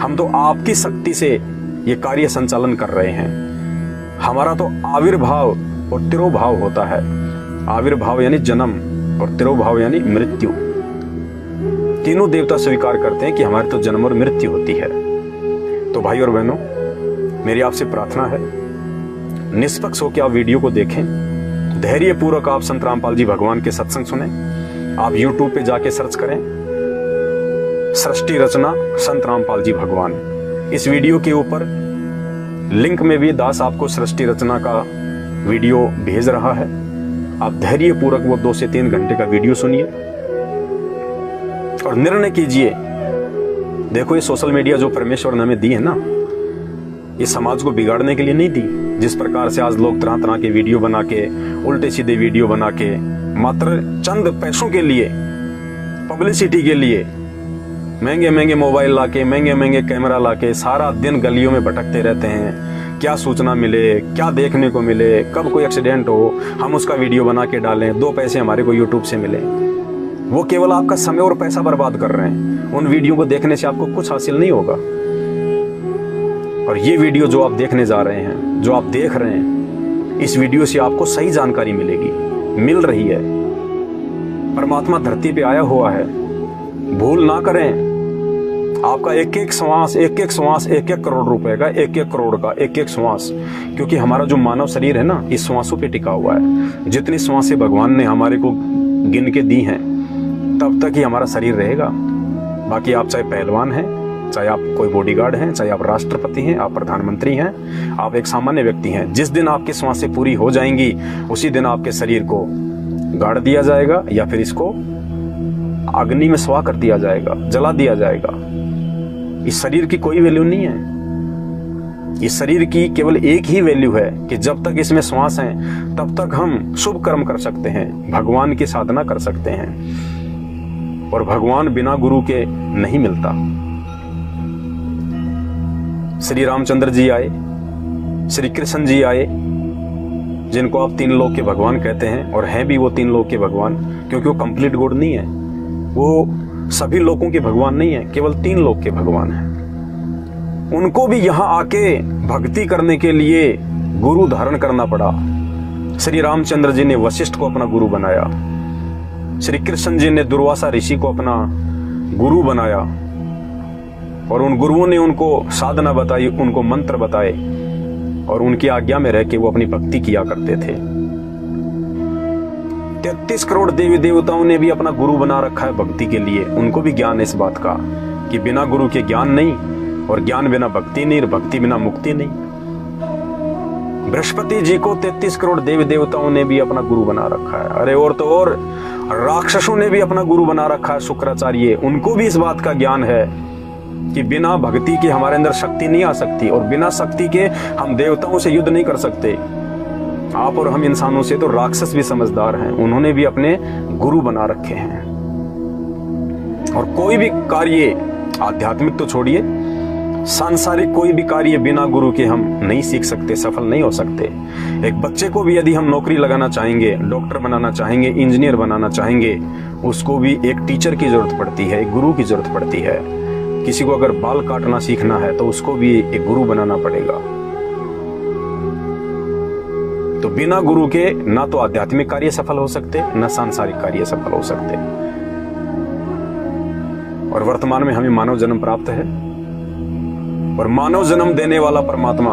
हम तो आपकी शक्ति से ये कार्य संचालन कर रहे हैं। हमारा तो आविर्भाव और तिरोभाव होता है। आविर्भाव यानी जन्म और तिरोभाव यानी मृत्यु। तीनों देवता स्वीकार करते हैं कि हमारी तो जन्म और मृत्यु होती है। तो भाई और बहनों, मेरी आपसे प्रार्थना है, निष्पक्ष होकर आप वीडियो को देखें, धैर्य पूर्वक आप संत रामपाल जी भगवान के सत्संग सुने। आप YouTube पे जाके सर्च करें सृष्टि रचना संत रामपाल जी भगवान। इस वीडियो के ऊपर लिंक में भी दास आपको सृष्टि रचना का वीडियो भेज रहा है। आप धैर्य पूर्वक वो 2 से 3 घंटे का वीडियो सुनिए और निर्णय कीजिए। देखो, ये सोशल मीडिया जो परमेश्वर ने हमें दी है ना, ये समाज को बिगाड़ने के लिए नहीं दी। जिस प्रकार से आज लोग तरह तरह के वीडियो बना के, उल्टे सीधे वीडियो बना के, मात्र चंद पैसों के लिए, पब्लिसिटी के लिए महंगे महंगे मोबाइल लाके, महंगे महंगे कैमरा लाके सारा दिन गलियों में भटकते रहते हैं। क्या सूचना मिले, क्या देखने को मिले, कब कोई एक्सीडेंट हो, हम उसका वीडियो बना के डालें, 2 पैसे हमारे को यूट्यूब से मिले। वो केवल आपका समय और पैसा बर्बाद कर रहे हैं। उन वीडियो को देखने से आपको कुछ हासिल नहीं होगा। और ये वीडियो जो आप देखने जा रहे हैं, जो आप देख रहे हैं, इस वीडियो से आपको सही जानकारी मिलेगी, मिल रही है। परमात्मा धरती पे आया हुआ है, भूल ना करें। आपका एक एक श्वास 1-1 करोड़ रुपए का, 1-1 करोड़ का 1-1 श्वास, क्योंकि हमारा जो मानव शरीर है ना, इस श्वासों पे टिका हुआ है। जितनी श्वासें भगवान ने हमारे को गिन के दी हैं, तब तक ही हमारा शरीर रहेगा। बाकी आप चाहे पहलवान हैं, चाहे आप कोई बॉडीगार्ड हैं, चाहे आप राष्ट्रपति हैं, आप प्रधानमंत्री हैं, आप एक सामान्य व्यक्ति हैं, जिस दिन आपकी श्वासें पूरी हो जाएंगी, उसी दिन आपके शरीर को गाड़ दिया जाएगा या फिर इसको अग्नि में स्वाह कर दिया जाएगा, जला दिया जाएगा। इस शरीर की कोई वैल्यू नहीं है। इस शरीर की केवल एक ही वैल्यू है कि जब तक इसमें श्वास है, तब तक हम शुभ कर्म कर सकते हैं, भगवान की साधना कर सकते हैं। और भगवान बिना गुरु के नहीं मिलता। श्री रामचंद्र जी आए, श्री कृष्ण जी आए, जिनको आप 3 लोक के भगवान कहते हैं, और हैं भी वो 3 लोक के भगवान, क्योंकि वो कंप्लीट गॉड नहीं है, वो सभी लोकों के भगवान नहीं है, केवल 3 लोक के भगवान हैं। उनको भी यहां आके भक्ति करने के लिए गुरु धारण करना पड़ा। श्री रामचंद्र जी ने वशिष्ठ को अपना गुरु बनाया, श्री कृष्ण जी ने दुर्वासा ऋषि को अपना गुरु बनाया, और उन गुरुओं ने उनको साधना बताई, उनको मंत्र बताए, और उनकी आज्ञा में रह के वो अपनी भक्ति किया करते थे। 33 करोड़ देवी देवताओं ने भी अपना गुरु बना रखा है भक्ति के लिए। उनको भी ज्ञान है इस बात का कि बिना गुरु के ज्ञान नहीं, और ज्ञान बिना भक्ति नहीं, और भक्ति बिना मुक्ति नहीं। बृहस्पति जी को 33 करोड़ देवी देवताओं ने भी अपना गुरु बना रखा है। अरे और तो और राक्षसों ने भी अपना गुरु बना रखा है, शुक्राचार्य। उनको भी इस बात का ज्ञान है कि बिना भक्ति के हमारे अंदर शक्ति नहीं आ सकती, और बिना शक्ति के हम देवताओं से युद्ध नहीं कर सकते। आप और हम इंसानों से तो राक्षस भी समझदार हैं, उन्होंने भी अपने गुरु बना रखे हैं। और कोई भी कार्य, आध्यात्मिक तो छोड़िए, सांसारिक कोई भी कार्य बिना गुरु के हम नहीं सीख सकते, सफल नहीं हो सकते। एक बच्चे को भी यदि हम नौकरी लगाना चाहेंगे, डॉक्टर बनाना चाहेंगे, इंजीनियर बनाना चाहेंगे, उसको भी एक टीचर की जरूरत पड़ती है, एक गुरु की जरूरत पड़ती है। किसी को अगर बाल काटना सीखना है तो उसको भी एक गुरु बनाना पड़ेगा। तो बिना गुरु के ना तो आध्यात्मिक कार्य सफल हो सकते, ना सांसारिक कार्य सफल हो सकते। और वर्तमान में हमें मानव जन्म प्राप्त है, और मानव जन्म देने वाला परमात्मा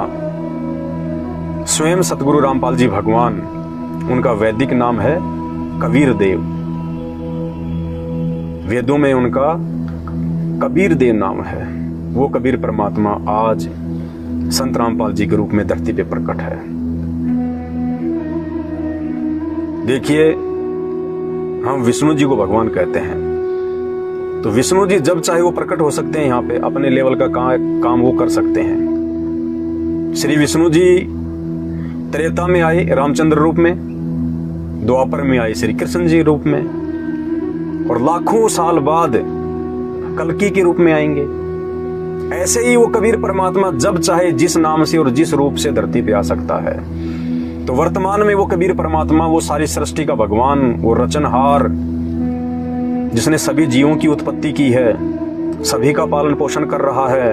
स्वयं सतगुरु रामपाल जी भगवान, उनका वैदिक नाम है कबीर देव। वेदों में उनका कबीर देव नाम है। वो कबीर परमात्मा आज संत रामपाल जी के रूप में धरती पे प्रकट है। देखिए, हम विष्णु जी को भगवान कहते हैं, तो विष्णु जी जब चाहे वो प्रकट हो सकते हैं, यहाँ पे अपने लेवल का काम वो कर सकते हैं। श्री विष्णु जी त्रेता में आए रामचंद्र रूप में, द्वापर में आए श्री कृष्ण जी रूप में, और लाखों साल बाद कल्कि के रूप में आएंगे। ऐसे ही वो कबीर परमात्मा जब चाहे जिस नाम से और जिस रूप से धरती पे आ सकता है। तो वर्तमान में वो कबीर परमात्मा, वो सारी सृष्टि का भगवान, वो रचनहार, जिसने सभी जीवों की उत्पत्ति की है, सभी का पालन पोषण कर रहा है।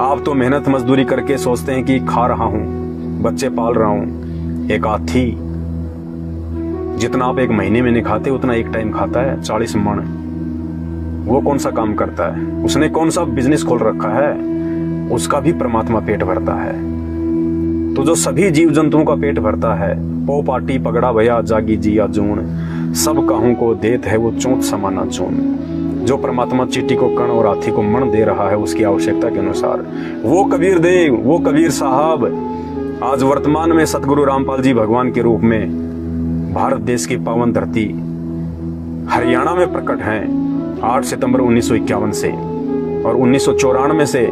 आप तो मेहनत मजदूरी करके सोचते हैं कि खा रहा हूं, बच्चे पाल रहा हूं। एक हाथी जितना आप एक महीने में नहीं खाते, उतना एक टाइम खाता है, 40 मण। वो कौन सा काम करता है? उसने कौन सा बिजनेस खोल रखा है? उसका भी परमात्मा पेट भरता है। तो जो सभी जीव जंतुओं का पेट भरता है, पो पाटी पगड़ा भया जागी जिया जून, सब काहू को देत है वो चोट समाना चून। जो परमात्मा चींटी को कण और हाथी को मण दे रहा है उसकी आवश्यकता के अनुसार, वो कबीर देव, वो कबीर साहब आज वर्तमान में सतगुरु रामपाल जी भगवान के रूप में भारत देश की पावन धरती हरियाणा में प्रकट हैं 8 सितंबर 1951 से। और 1994 से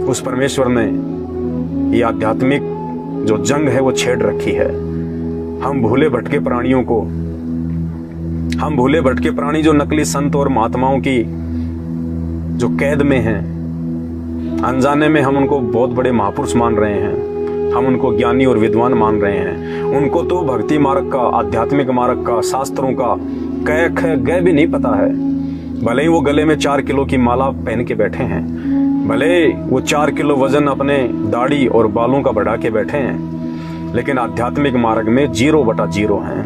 उस परमेश्वर ने ये आध्यात्मिक जो जंग है वो छेड़ रखी है। हम भूले भटके प्राणियों को, हम भूले भटके प्राणी जो नकली संत और महात्माओं की जो कैद में हैं, अनजाने में हम उनको बहुत बड़े महापुरुष मान रहे हैं, हम उनको ज्ञानी और विद्वान मान रहे हैं। उनको तो भक्ति मार्ग का, आध्यात्मिक मार्ग का, शास्त्रों का कै ख गै भी नहीं पता है। भले ही वो गले में 4 किलो की माला पहन के बैठे हैं, भले वो 4 किलो वजन अपने दाढ़ी और बालों का बढ़ा के बैठे हैं, लेकिन आध्यात्मिक मार्ग में 0/0 हैं।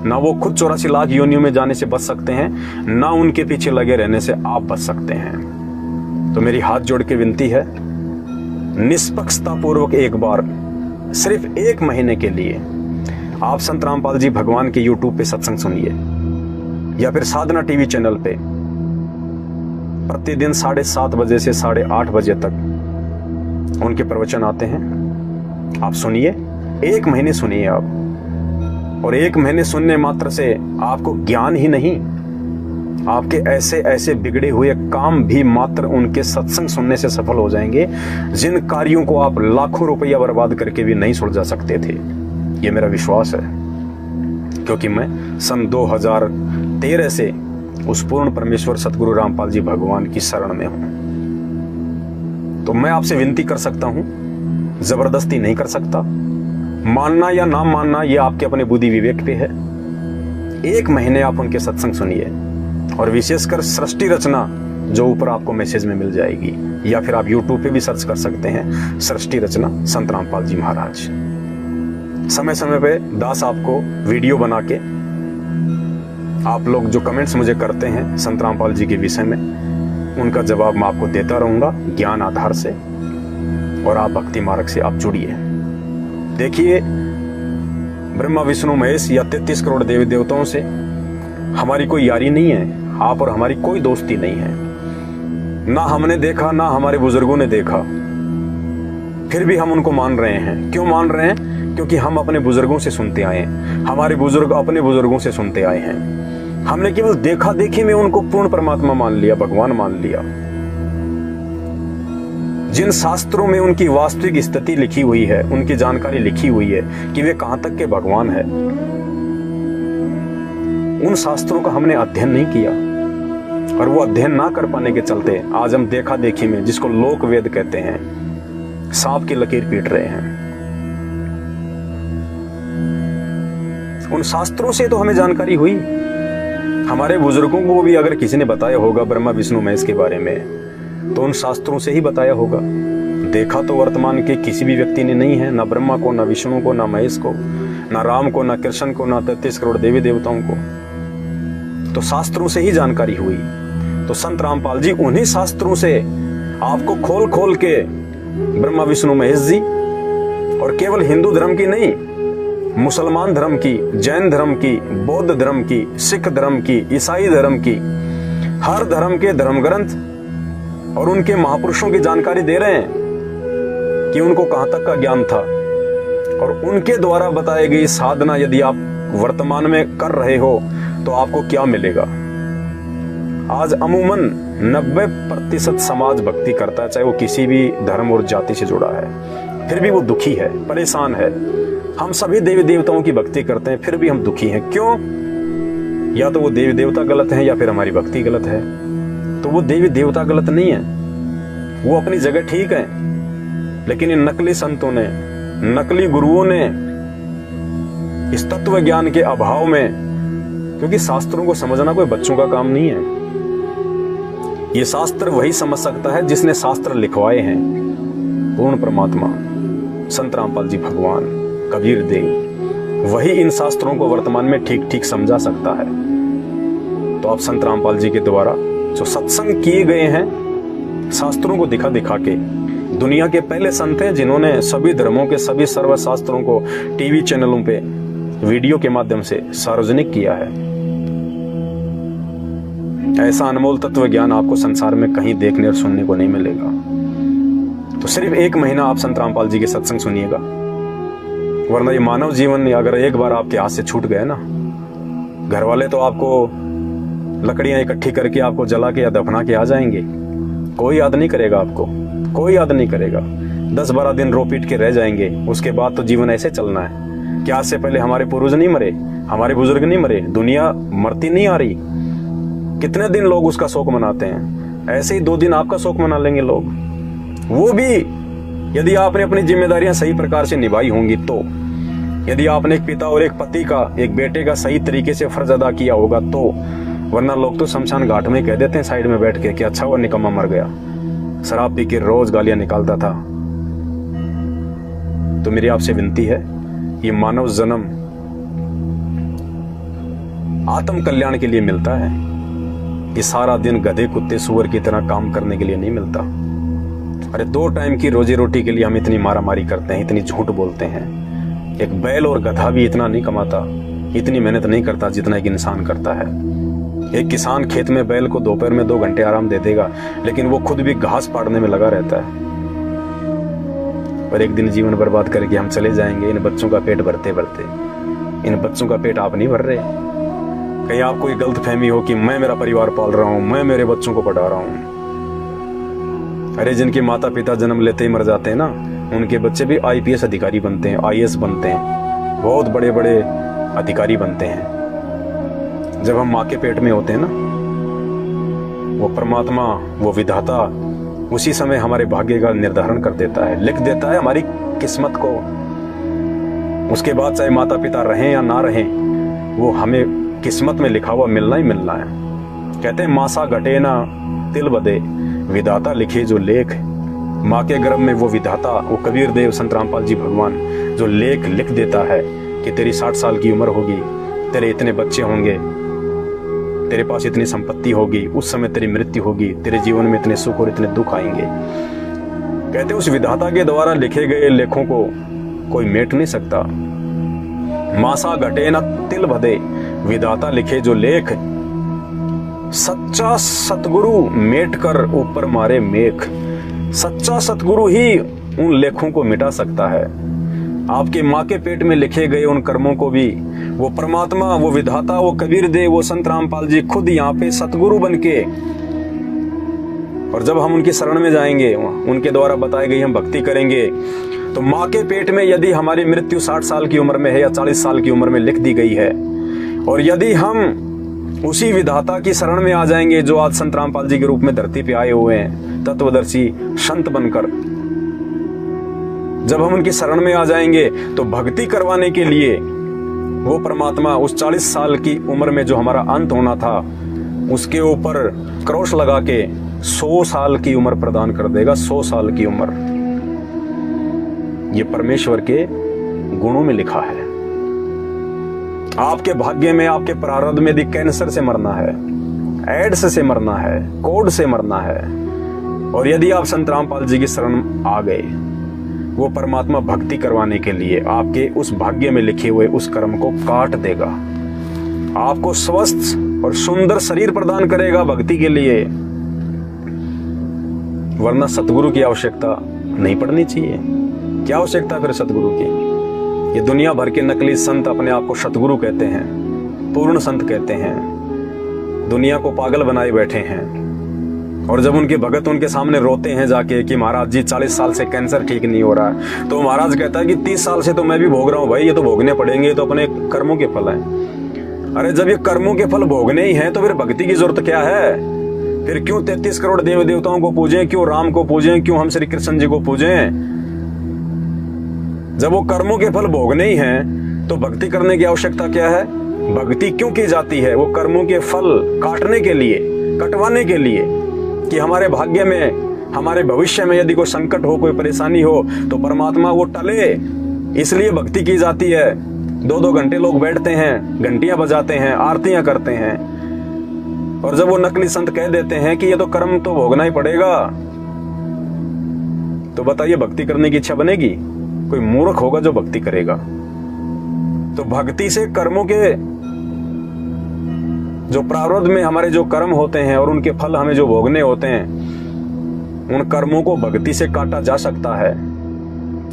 ना वो खुद 84 लाख योनियों में जाने से बच सकते हैं, ना उनके पीछे लगे रहने से आप बच सकते हैं। तो मेरी हाथ जोड़ के विनती है, निष्पक्षता पूर्वक एक बार सिर्फ 1 महीने के लिए आप संत रामपाल जी भगवान के YouTube पे सत्संग सुनिए, या फिर साधना टीवी चैनल पे प्रतिदिन 7:30 बजे से 8:30 बजे तक उनके प्रवचन आते हैं। आप सुनिए, 1 महीने सुनिए आप। और 1 महीने सुनने मात्र से आपको ज्ञान ही नहीं, आपके ऐसे ऐसे बिगड़े हुए काम भी मात्र उनके सत्संग सुनने से सफल हो जाएंगे, जिन कार्यों को आप लाखों रुपया बर्बाद करके भी नहीं सुलझा सकते थे। ये मेरा विश्वास है, क्योंकि मैं सन 2013 से उस पूर्ण परमेश्वर सतगुरु रामपाल जी भगवान की शरण में हूं। तो मैं आपसे विनती कर सकता हूं, जबरदस्ती नहीं कर सकता। मानना या ना मानना ये आपके अपने बुद्धि विवेक पे है। 1 महीने आप उनके सत्संग सुनिए, और विशेषकर सृष्टि रचना जो ऊपर आपको मैसेज में मिल जाएगी, या फिर आप YouTube पे भी सर्च कर सकते हैं, सृष्टि रचना संत रामपाल जी महाराज। समय समय पे दास आपको वीडियो बना के, आप लोग जो कमेंट्स मुझे करते हैं संत रामपाल जी के विषय में, उनका जवाब मैं आपको देता रहूंगा ज्ञान आधार से। और आप भक्ति मार्ग से आप जुड़िए। देखिए, ब्रह्मा विष्णु महेश या 33 करोड़ देवी देवताओं से हमारी कोई यारी नहीं है, आप और हमारी कोई दोस्ती नहीं है। ना हमने देखा, ना हमारे बुजुर्गों ने देखा, फिर भी हम उनको मान रहे हैं। क्यों मान रहे हैं? क्योंकि हम अपने बुजुर्गों से सुनते आए हैं, हमारे बुजुर्ग अपने बुजुर्गों से सुनते आए हैं। हमने केवल देखा देखी में उनको पूर्ण परमात्मा मान लिया, भगवान मान लिया। जिन शास्त्रों में उनकी वास्तविक स्थिति लिखी हुई है, उनकी जानकारी लिखी हुई है कि वे कहां तक के भगवान है, उन शास्त्रों का हमने अध्ययन नहीं किया। और वो अध्ययन ना कर पाने के चलते आज हम देखा देखी में, जिसको लोक वेद कहते हैं, सांप की लकीर पीट रहे हैं। उन शास्त्रों से तो हमें जानकारी हुई। हमारे बुजुर्गों को भी अगर किसी ने बताया होगा ब्रह्मा विष्णु महेश के बारे में, तो उन शास्त्रों से ही बताया होगा। देखा तो वर्तमान के किसी भी व्यक्ति ने नहीं है, ना ब्रह्मा को, ना विष्णु को, ना महेश को, ना राम को, ना कृष्ण को, ना 33 करोड़ देवी देवताओं को। तो शास्त्रों से ही जानकारी हुई। तो संत रामपाल जी उन्हीं शास्त्रों से आपको खोल खोल के ब्रह्मा विष्णु महेश जी और केवल हिंदू धर्म की नहीं, मुसलमान धर्म की, जैन धर्म की, बौद्ध धर्म की, सिख धर्म की, ईसाई धर्म की, हर धर्म के धर्म ग्रंथ और उनके महापुरुषों की जानकारी दे रहे हैं कि उनको कहां तक का ज्ञान था। और उनके द्वारा बताई गई साधना यदि आप वर्तमान में कर रहे हो तो आपको क्या मिलेगा। आज अमूमन 90% समाज भक्ति करता है, चाहे वो किसी भी धर्म और जाति से जुड़ा है, फिर भी वो दुखी है, परेशान है। हम सभी देवी देवताओं की भक्ति करते हैं, फिर भी हम दुखी हैं। क्यों? या तो वो देवी देवता गलत है या फिर हमारी भक्ति गलत है। तो वो देवी देवता गलत नहीं है, वो अपनी जगह ठीक है, लेकिन इन नकली संतों ने, नकली गुरुओं ने इस तत्व ज्ञान के अभाव में, क्योंकि शास्त्रों को समझना कोई बच्चों का काम नहीं है, ये शास्त्र वही समझ सकता है जिसने शास्त्र लिखवाए हैं। पूर्ण परमात्मा संत रामपाल जी भगवान, कबीर देव, वही इन शास्त्रों को वर्तमान में ठीक ठीक समझा सकता है। तो आप संत रामपाल जी के द्वारा जो सत्संग किए गए हैं, शास्त्रों को दिखा दिखा के, दुनिया के पहले संत हैं जिन्होंने सभी धर्मों के सभी सर्वशास्त्रों को टीवी चैनलों पे वीडियो के माध्यम से सार्वजनिक किया है। ऐसा अनमोल तत्व ज्ञान आपको संसार में कहीं देखने और सुनने को नहीं मिलेगा। तो सिर्फ 1 महीना आप संत रामपाल जी के सत्संग सुनिएगा, वरना ये मानव जीवन अगर एक बार आपके हाथ से छूट गए ना, घर वाले तो आपको लकड़ियां इकट्ठी करके आपको जला के या दफना के आ जाएंगे। कोई याद नहीं करेगा आपको, कोई याद नहीं करेगा। 10-12 दिन रो पीट के रह जाएंगे। उसके बाद तो जीवन ऐसे चलना है कि आज से पहले हमारे पूर्वज नहीं मरे, हमारे बुजुर्ग नहीं मरे, दुनिया मरती नहीं आ रही। कितने दिन लोग उसका शोक मनाते हैं, ऐसे ही 2 दिन आपका शोक मना लेंगे लोग। वो भी यदि आपने अपनी जिम्मेदारियां सही प्रकार से निभाई होंगी तो, यदि आपने एक पिता और एक पति का, एक बेटे का सही तरीके से फर्ज अदा किया होगा तो। वरना लोग तो शमशान घाट में कह देते हैं साइड में बैठ के कि अच्छा हुआ निकम्मा मर गया, शराब पी के रोज गालियां निकालता था। तो मेरी आपसे विनती है, ये मानव जन्म आत्म कल्याण के लिए मिलता है। ये सारा दिन गधे कुत्ते सुअर की तरह काम करने के लिए नहीं मिलता। अरे 2 टाइम की रोजी रोटी के लिए हम इतनी मारामारी करते हैं, इतनी झूठ बोलते हैं। एक बैल और गधा भी इतना नहीं कमाता, इतनी मेहनत नहीं करता जितना एक इंसान करता है। एक किसान खेत में बैल को दोपहर में 2 घंटे आराम दे देगा, लेकिन वो खुद भी घास पाड़ने में लगा रहता है। पर एक दिन जीवन बर्बाद करके हम चले जाएंगे, इन बच्चों का पेट भरते भरते। इन बच्चों का पेट आप नहीं भर रहे। कहीं आपको ये गलतफहमी हो कि मैं मेरा परिवार पाल रहा हूं, मैं मेरे बच्चों को पढ़ा रहा हूं। अरे जिनके माता पिता जन्म लेते ही मर जाते हैं ना, उनके बच्चे भी IPS अधिकारी बनते हैं, IAS बनते हैं, बहुत बड़े बड़े अधिकारी बनते हैं। जब हम माँ के पेट में होते हैं ना, वो परमात्मा, वो विधाता उसी समय हमारे भाग्य का निर्धारण कर देता है, लिख देता है हमारी किस्मत को। उसके बाद चाहे माता पिता रहें या ना रहें, वो हमें किस्मत में लिखा हुआ मिलना ही मिलना है। कहते हैं मासा घटे ना तिल बदे, विधाता लिखे जो लेख। माँ के गर्भ में वो विधाता, वो कबीर देव संत रामपाल जी भगवान जो लेख लिख देता है कि तेरी 60 साल की उम्र होगी, तेरे इतने बच्चे होंगे, तेरे पास इतनी संपत्ति होगी, उस समय तेरी मृत्यु होगी, तेरे जीवन में इतने सुख और इतने दुख आएंगे। कहते उस विधाता के द्वारा लिखे गए लेखों को कोई मेट नहीं सकता। मासा घटे न तिल बदे, विधाता लिखे जो लेख। सच्चा सतगुरु मेट कर ऊपर मारे मेख। सच्चा सतगुरु ही उन लेखों को मिटा सकता है। आपके माँ के पेट में लिखे गए उन कर्मों को भी वो परमात्मा, वो विधाता, वो कबीर देव, वो संत रामपाल जी खुद यहाँ पे सतगुरु बनके, और जब हम उनकी शरण में जाएंगे, उनके द्वारा बताई गई हम भक्ति करेंगे, तो माँ के पेट में यदि हमारी मृत्यु 60 साल की उम्र में है या 40 साल की उम्र में लिख दी गई है, और यदि हम उसी विधाता की शरण में आ जाएंगे जो आज संत रामपाल जी के रूप में धरती पे आए हुए हैं, तत्वदर्शी संत बनकर, जब हम उनकी शरण में आ जाएंगे तो भक्ति करवाने के लिए वो परमात्मा उस 40 साल की उम्र में जो हमारा अंत होना था, उसके ऊपर क्रॉस लगा के 100 साल की उम्र प्रदान कर देगा। 100 साल की उम्र, ये परमेश्वर के गुणों में लिखा है। आपके भाग्य में, आपके प्रारब्ध में यदि कैंसर से मरना है, एड्स से मरना है, कोढ़ से मरना है, और यदि आप संत रामपाल जी की शरण आ गए वो परमात्मा भक्ति करवाने के लिए आपके उस भाग्य में लिखे हुए उस कर्म को काट देगा, आपको स्वस्थ और सुंदर शरीर प्रदान करेगा भक्ति के लिए। वरना सतगुरु की आवश्यकता नहीं पड़नी चाहिए। क्या आवश्यकता फिर सतगुरु की? ये दुनिया भर के नकली संत अपने आप को सतगुरु कहते हैं, पूर्ण संत कहते हैं, दुनिया को पागल बनाए बैठे हैं। और जब उनके भगत उनके सामने रोते हैं जाके कि महाराज जी 40 साल से कैंसर ठीक नहीं हो रहा है, तो महाराज कहता है कि 30 साल से तो मैं भी भोग रहा हूं भाई, ये तो भोगने पड़ेंगे, ये तो अपने कर्मों के फल हैं। अरे जब ये कर्मों के फल भोगने ही हैं तो फिर भक्ति की जरूरत क्या है? फिर क्यों 33 करोड़ देवी देवताओं को पूजें, क्यों राम को पूजें, क्यों हम श्री कृष्ण जी को पूजें? जब वो कर्मों के फल भोगने ही हैं तो भक्ति करने की आवश्यकता क्या है? भक्ति क्यों की जाती है? वो कर्मों के फल काटने के लिए, कटवाने के लिए, कि हमारे भाग्य में, हमारे भविष्य में यदि कोई संकट हो, कोई परेशानी हो तो परमात्मा वो टले, इसलिए भक्ति की जाती है। 2-2 घंटे लोग बैठते हैं, घंटियां बजाते हैं, आरतियां करते हैं, और जब वो नकली संत कह देते हैं कि ये तो कर्म तो भोगना ही पड़ेगा, तो बताइए भक्ति करने की इच्छा बनेगी? कोई मूर्ख होगा जो भक्ति करेगा। तो भक्ति से कर्मों के जो प्रारब्ध में हमारे जो कर्म होते हैं और उनके फल हमें जो भोगने होते हैं, उन कर्मों को भक्ति से काटा जा सकता है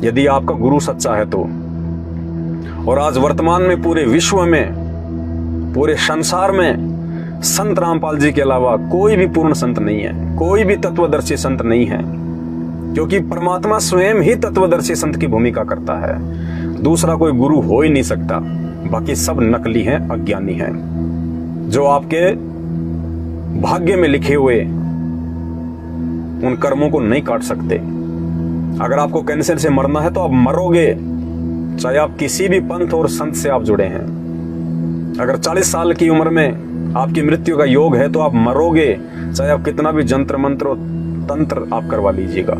यदि आपका गुरु सच्चा है तो। और आज वर्तमान में पूरे विश्व में, पूरे संसार में संत रामपाल जी के अलावा कोई भी पूर्ण संत नहीं है, कोई भी तत्वदर्शी संत नहीं है, क्योंकि परमात्मा स्वयं ही तत्वदर्शी संत की भूमिका करता है। दूसरा कोई गुरु हो ही नहीं सकता। बाकी सब नकली हैं, अज्ञानी हैं, जो आपके भाग्य में लिखे हुए उन कर्मों को नहीं काट सकते। अगर आपको कैंसर से मरना है तो आप मरोगे, चाहे आप किसी भी पंथ और संत से आप जुड़े हैं। अगर 40 साल की उम्र में आपकी मृत्यु का योग है तो आप मरोगे, चाहे आप कितना भी जंत्र मंत्र और तंत्र आप करवा लीजिएगा।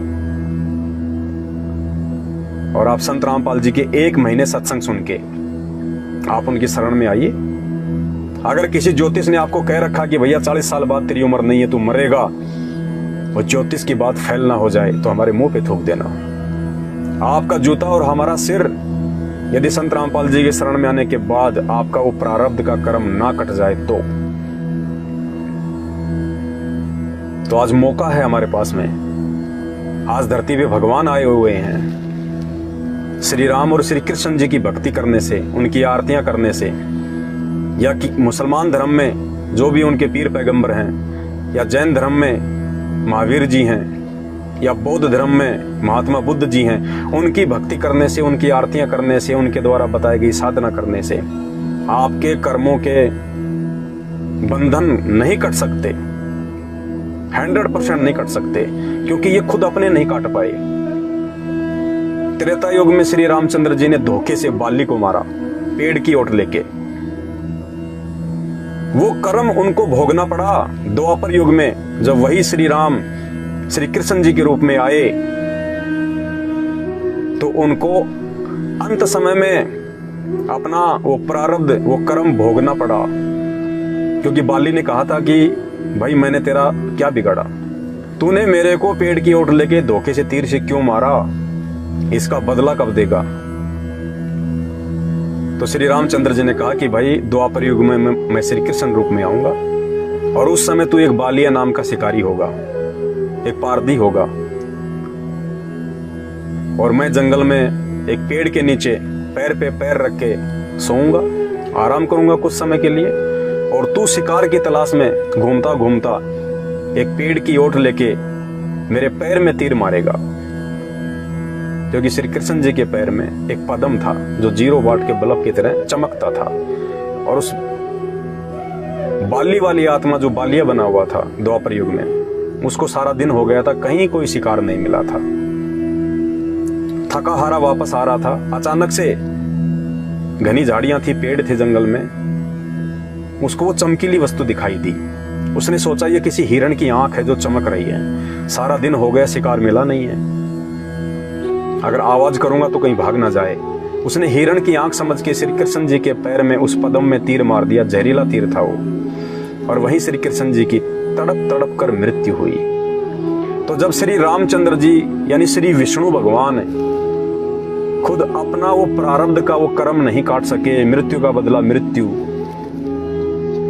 और आप संत रामपाल जी के 1 महीने सत्संग सुन के आप उनकी शरण में आइए। अगर किसी ज्योतिष ने आपको कह रखा कि भैया 40 साल बाद तेरी उम्र नहीं है, तू मरेगा, वो ज्योतिष की बात फैल ना हो जाए तो हमारे मुंह पे थूक देना। आपका जूता और हमारा सिर यदि संत रामपाल जी के शरण में आने के बाद आपका वो प्रारब्ध का कर्म ना कट जाए तो आज मौका है हमारे पास में। आज धरती पे भगवान आए हुए हैं। श्री राम और श्री कृष्ण जी की भक्ति करने से, उनकी आरतियां करने से, या कि मुसलमान धर्म में जो भी उनके पीर पैगंबर हैं, या जैन धर्म में महावीर जी हैं, या बौद्ध धर्म में महात्मा बुद्ध जी हैं, उनकी भक्ति करने से, उनकी आरतियां करने से, उनके द्वारा बताई गई साधना करने से आपके कर्मों के बंधन नहीं कट सकते, 100% नहीं कट सकते, क्योंकि ये खुद अपने नहीं काट पाए। त्रेता युग में श्री रामचंद्र जी ने धोखे से बाली को मारा, पेड़ की ओट लेके। वो कर्म उनको भोगना पड़ा। द्वापर युग में जब वही श्री राम श्री कृष्ण जी के रूप में आए तो उनको अंत समय में अपना वो प्रारब्ध, वो कर्म भोगना पड़ा, क्योंकि बाली ने कहा था कि भाई मैंने तेरा क्या बिगाड़ा, तूने मेरे को पेड़ की ओट लेके धोखे से तीर से क्यों मारा, इसका बदला कब देगा। तो श्री रामचंद्र जी ने कहा कि भाई द्वापर युग में मैं श्री कृष्ण रूप में आऊंगा, और उस समय तू एक बालिया नाम का शिकारी होगा, एक पारधी होगा, और मैं जंगल में एक पेड़ के नीचे पैर पे पैर रख के सोऊंगा, आराम करूंगा कुछ समय के लिए, और तू शिकार की तलाश में घूमता घूमता एक पेड़ की ओट लेके मेरे पैर में तीर मारेगा। क्योंकि श्री कृष्ण जी के पैर में एक पदम था जो 0 वाट के बल्ब की तरह चमकता था, और उस बाली वाली आत्मा जो बालिया बना हुआ था द्वापर युग में, उसको सारा दिन हो गया था, कहीं कोई शिकार नहीं मिला था। थका हारा वापस आ रहा था, अचानक से घनी झाड़ियां थी, पेड़ थे जंगल में, उसको वो चमकीली वस्तु दिखाई दी। उसने सोचा ये किसी हिरण की आंख है जो चमक रही है, सारा दिन हो गया शिकार मिला नहीं है, अगर आवाज करूंगा तो कहीं भाग ना जाए। उसने हिरण की आंख समझ के श्री कृष्ण जी के पैर में उस पदम में तीर मार दिया, जहरीला तीर था वो, और वहीं श्री कृष्ण जी की तड़प तड़प कर मृत्यु हुई। तो जब श्री रामचंद्र जी यानी श्री विष्णु भगवान खुद अपना वो प्रारब्ध का वो कर्म नहीं काट सके, मृत्यु का बदला मृत्यु,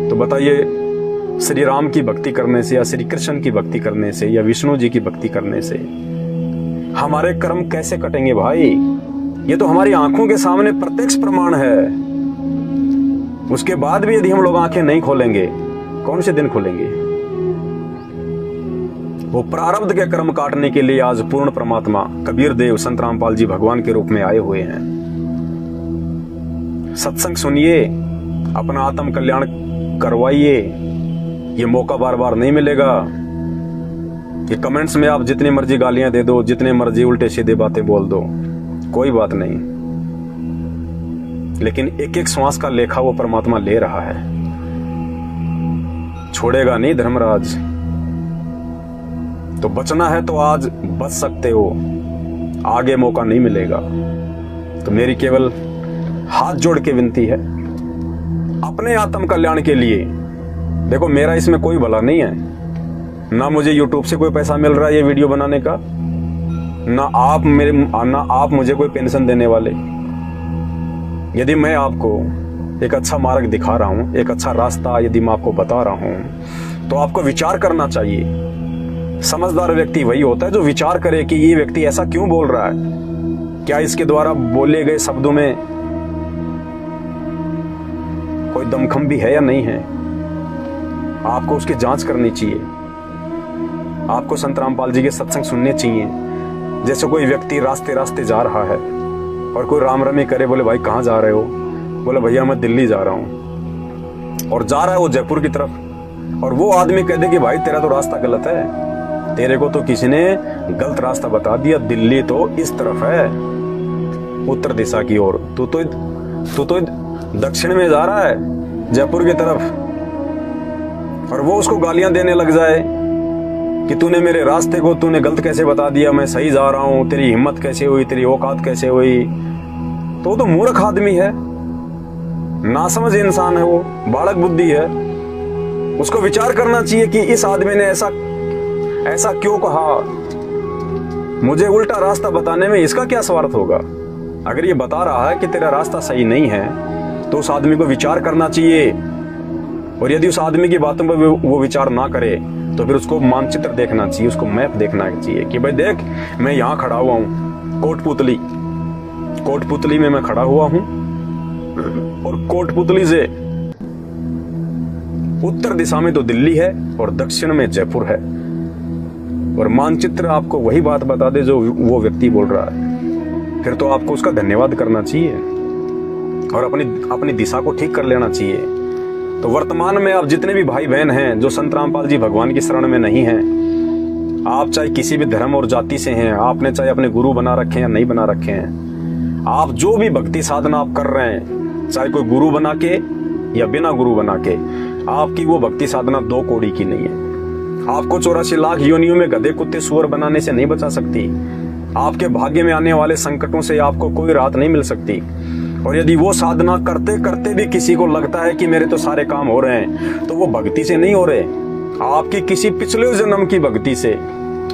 तो बताइए श्री राम की भक्ति करने से या श्री कृष्ण की भक्ति करने से या विष्णु जी की भक्ति करने से हमारे कर्म कैसे कटेंगे भाई? ये तो हमारी आंखों के सामने प्रत्यक्ष प्रमाण है। उसके बाद भी यदि हम लोग आंखें नहीं खोलेंगे, कौन से दिन खोलेंगे? वो प्रारब्ध के कर्म काटने के लिए आज पूर्ण परमात्मा कबीर देव संत रामपाल जी भगवान के रूप में आए हुए हैं। सत्संग सुनिए, अपना आत्म कल्याण करवाइए। ये मौका बार बार नहीं मिलेगा। ये कमेंट्स में आप जितनी मर्जी गालियां दे दो, जितने मर्जी उल्टे सीधे बातें बोल दो, कोई बात नहीं, लेकिन एक एक श्वास का लेखा वो परमात्मा ले रहा है। छोड़ेगा नहीं धर्मराज। तो बचना है तो आज बच सकते हो, आगे मौका नहीं मिलेगा। तो मेरी केवल हाथ जोड़ के विनती है अपने आत्म कल्याण के लिए। देखो मेरा इसमें कोई भला नहीं है, ना मुझे YouTube से कोई पैसा मिल रहा है ये वीडियो बनाने का, ना आप मुझे कोई पेंशन देने वाले। यदि मैं आपको एक अच्छा मार्ग दिखा रहा हूं, एक अच्छा रास्ता यदि मैं आपको बता रहा हूं, तो आपको विचार करना चाहिए। समझदार व्यक्ति वही होता है जो विचार करे कि ये व्यक्ति ऐसा क्यों बोल रहा है, क्या इसके द्वारा बोले गए शब्दों में कोई दमखम भी है या नहीं है। आपको उसकी जांच करनी चाहिए। आपको संत रामपाल जी के सत्संग सुनने चाहिए। जैसे कोई व्यक्ति रास्ते रास्ते जा रहा है और कोई राम रमी करे, बोले भाई कहाँ जा रहे हो? बोले भैया मैं दिल्ली जा रहा हूँ, और जा रहा है वो जयपुर की तरफ, और वो आदमी कह दे कि भाई तेरा तो रास्ता गलत है, तेरे को तो किसी ने गलत रास्ता बता दिया, दिल्ली तो इस तरफ है उत्तर दिशा की ओर, तू तो दक्षिण में जा रहा है जयपुर की तरफ। और वो उसको गालियां देने लग जाए कि तूने मेरे रास्ते को तूने गलत कैसे बता दिया, मैं सही जा रहा हूं, तेरी हिम्मत कैसे हुई, तेरी औकात कैसे हुई। तो वो तो मूर्ख आदमी है, नासमझ इंसान है, वो बालक बुद्धि है। उसको विचार करना चाहिए कि इस आदमी ने ऐसा क्यों कहा, मुझे उल्टा रास्ता बताने में इसका क्या स्वार्थ होगा। अगर ये बता रहा है कि तेरा रास्ता सही नहीं है तो उस आदमी को विचार करना चाहिए। और यदि उस आदमी की बातों पर वो विचार ना करे तो फिर उसको मानचित्र देखना चाहिए, उसको मैप देखना चाहिए कि भाई देख मैं यहाँ खड़ा हुआ हूँ, कोटपुतली में मैं खड़ा हुआ हूँ, और कोटपुतली से उत्तर दिशा में तो दिल्ली है और दक्षिण में जयपुर है। और मानचित्र आपको वही बात बता दे जो वो व्यक्ति बोल रहा है, फिर तो आपको उसका धन्यवाद करना चाहिए और अपनी दिशा को ठीक कर लेना चाहिए। तो वर्तमान में आप जितने भी भाई बहन हैं जो संत रामपाल जी भगवान की शरण में नहीं हैं, आप चाहे किसी भी धर्म और जाति से हैं, आपने चाहे अपने गुरु बना रखे हैं या नहीं बना रखे हैं, आप जो भी भक्ति साधना आप कर रहे हैं, चाहे कोई गुरु बना के या बिना गुरु बना के, आपकी वो भक्ति साधना दो कौड़ी की नहीं है। आपको 84 लाख योनियों में गधे कुत्ते सुअर बनाने से नहीं बचा सकती। आपके भाग्य में आने वाले संकटों से आपको कोई राहत नहीं मिल सकती। और यदि वो साधना करते करते भी किसी को लगता है कि मेरे तो सारे काम हो रहे हैं, तो वो भक्ति से नहीं हो रहे, आपकी किसी पिछले जन्म की भक्ति से,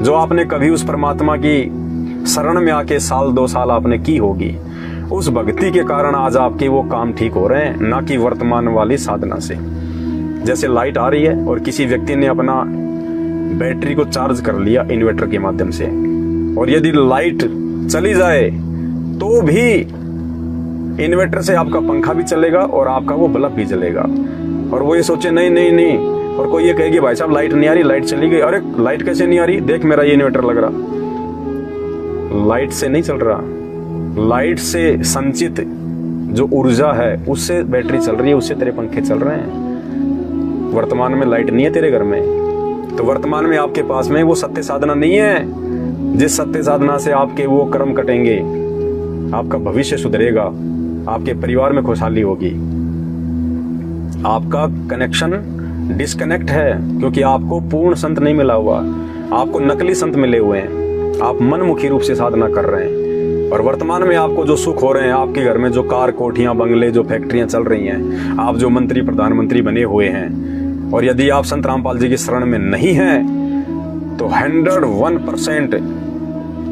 जो आपने कभी उस परमात्मा की शरण में आके 1-2 साल आपने की होगी, उस भक्ति के कारण आज आपके वो काम ठीक हो रहे हैं, ना कि वर्तमान वाली साधना से। जैसे लाइट आ रही है और किसी व्यक्ति ने अपना बैटरी को चार्ज कर लिया इन्वर्टर के माध्यम से, और यदि लाइट चली जाए तो भी इन्वर्टर से आपका पंखा भी चलेगा और आपका वो बल्ब भी जलेगा। और वो ये सोचे नहीं, और कोई ये कहेगी भाई साहब लाइट नहीं आ रही, लाइट चली गई। अरे लाइट कैसे नहीं आ रही, देख मेरा ये इन्वर्टर लग रहा। लाइट से नहीं चल रहा, लाइट से संचित जो ऊर्जा है उससे बैटरी चल रही है, उससे तेरे पंखे चल रहे हैं। वर्तमान में लाइट नहीं है तेरे घर में, तो वर्तमान में आपके पास में वो सत्य साधना नहीं है जिस सत्य साधना से आपके वो कर्म कटेंगे, आपका भविष्य सुधरेगा, आपके परिवार में खुशहाली होगी। आपका कनेक्शन डिस्कनेक्ट है क्योंकि आपको पूर्ण संत नहीं मिला हुआ, आपको नकली संत मिले हुए हैं। आप मनमुखी रूप से साधना कर रहे हैं और वर्तमान में आपको जो सुख हो रहे हैं, आपके घर में जो कार कोठियां बंगले जो फैक्ट्रियां चल रही हैं, आप जो मंत्री प्रधानमंत्री बने हुए हैं, और यदि आप संत रामपाल जी की शरण में नहीं हैं तो 101%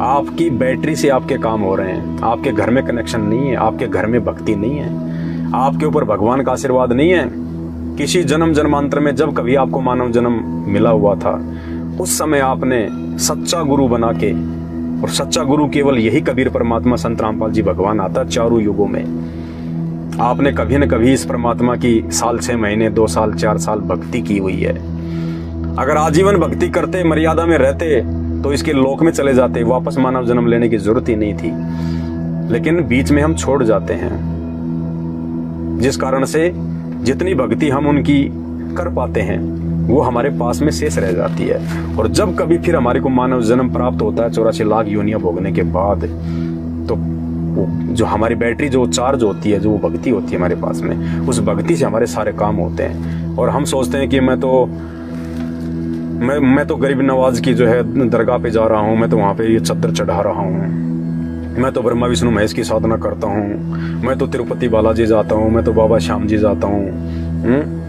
आपकी बैटरी से आपके काम हो रहे हैं। आपके घर में कनेक्शन नहीं है, आपके घर में भक्ति नहीं है, आपके ऊपर भगवान का आशीर्वाद नहीं है। किसी जन्म जन्मांतर में जब कभी आपको मानव जन्म मिला हुआ था, उस समय आपने सच्चा गुरु बना के, और सच्चा गुरु केवल यही कबीर परमात्मा संत रामपाल जी भगवान आता चारों युगों में। आपने कभी न कभी इस परमात्मा की साल 6 महीने 2 साल 4 साल भक्ति की हुई है। अगर आजीवन भक्ति करते, मर्यादा में रहते, तो इसके लोक में चले जाते, वापस मानव जन्म लेने की जरूरत ही नहीं थी। लेकिन बीच में हम छोड़ जाते हैं, जिस कारण से जितनी भक्ति हम उनकी कर पाते हैं वो हमारे पास में शेष रह जाती है। और जब कभी फिर हमारे को मानव जन्म प्राप्त होता है 84 लाख योनियां भोगने के बाद, तो जो हमारी बैटरी जो चार्ज होती है, जो वो भक्ति होती है हमारे पास में, उस भक्ति से हमारे सारे काम होते हैं। और हम सोचते हैं कि मैं तो गरीब नवाज की जो है दरगाह पे जा रहा हूँ, मैं तो वहां पे ये चद्दर चढ़ा रहा हूँ, मैं तो ब्रह्मा विष्णु महेश की साधना करता हूँ, मैं तो तिरुपति बालाजी जाता हूँ, मैं तो बाबा श्याम जी जाता हूँ,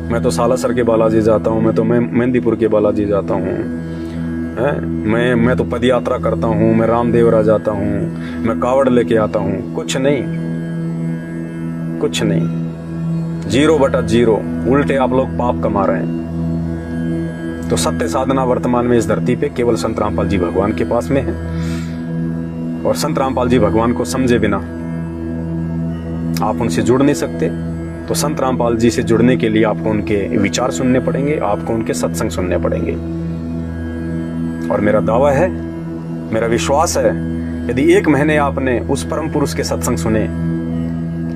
मैं तो सालासर के बालाजी जाता हूँ, मैं तो मेहंदीपुर के बालाजी जाता हूँ, मैं तो पद यात्रा करता हूँ, मैं रामदेवरा जाता हूँ, मैं कावड़ लेके आता हूँ। कुछ नहीं, कुछ नहीं, 0/0। उल्टे आप लोग पाप कमा रहे हैं। तो सत्य साधना वर्तमान में इस धरती पे केवल संत रामपाल जी भगवान के पास में है। और संत रामपाल जी भगवान को समझे बिना आप उनसे जुड़ नहीं सकते। तो संत रामपाल जी से जुड़ने के लिए आपको उनके विचार सुनने पड़ेंगे, आपको उनके सत्संग सुनने पड़ेंगे। और मेरा दावा है, मेरा विश्वास है, यदि 1 महीने आपने उस परम पुरुष के सत्संग सुने,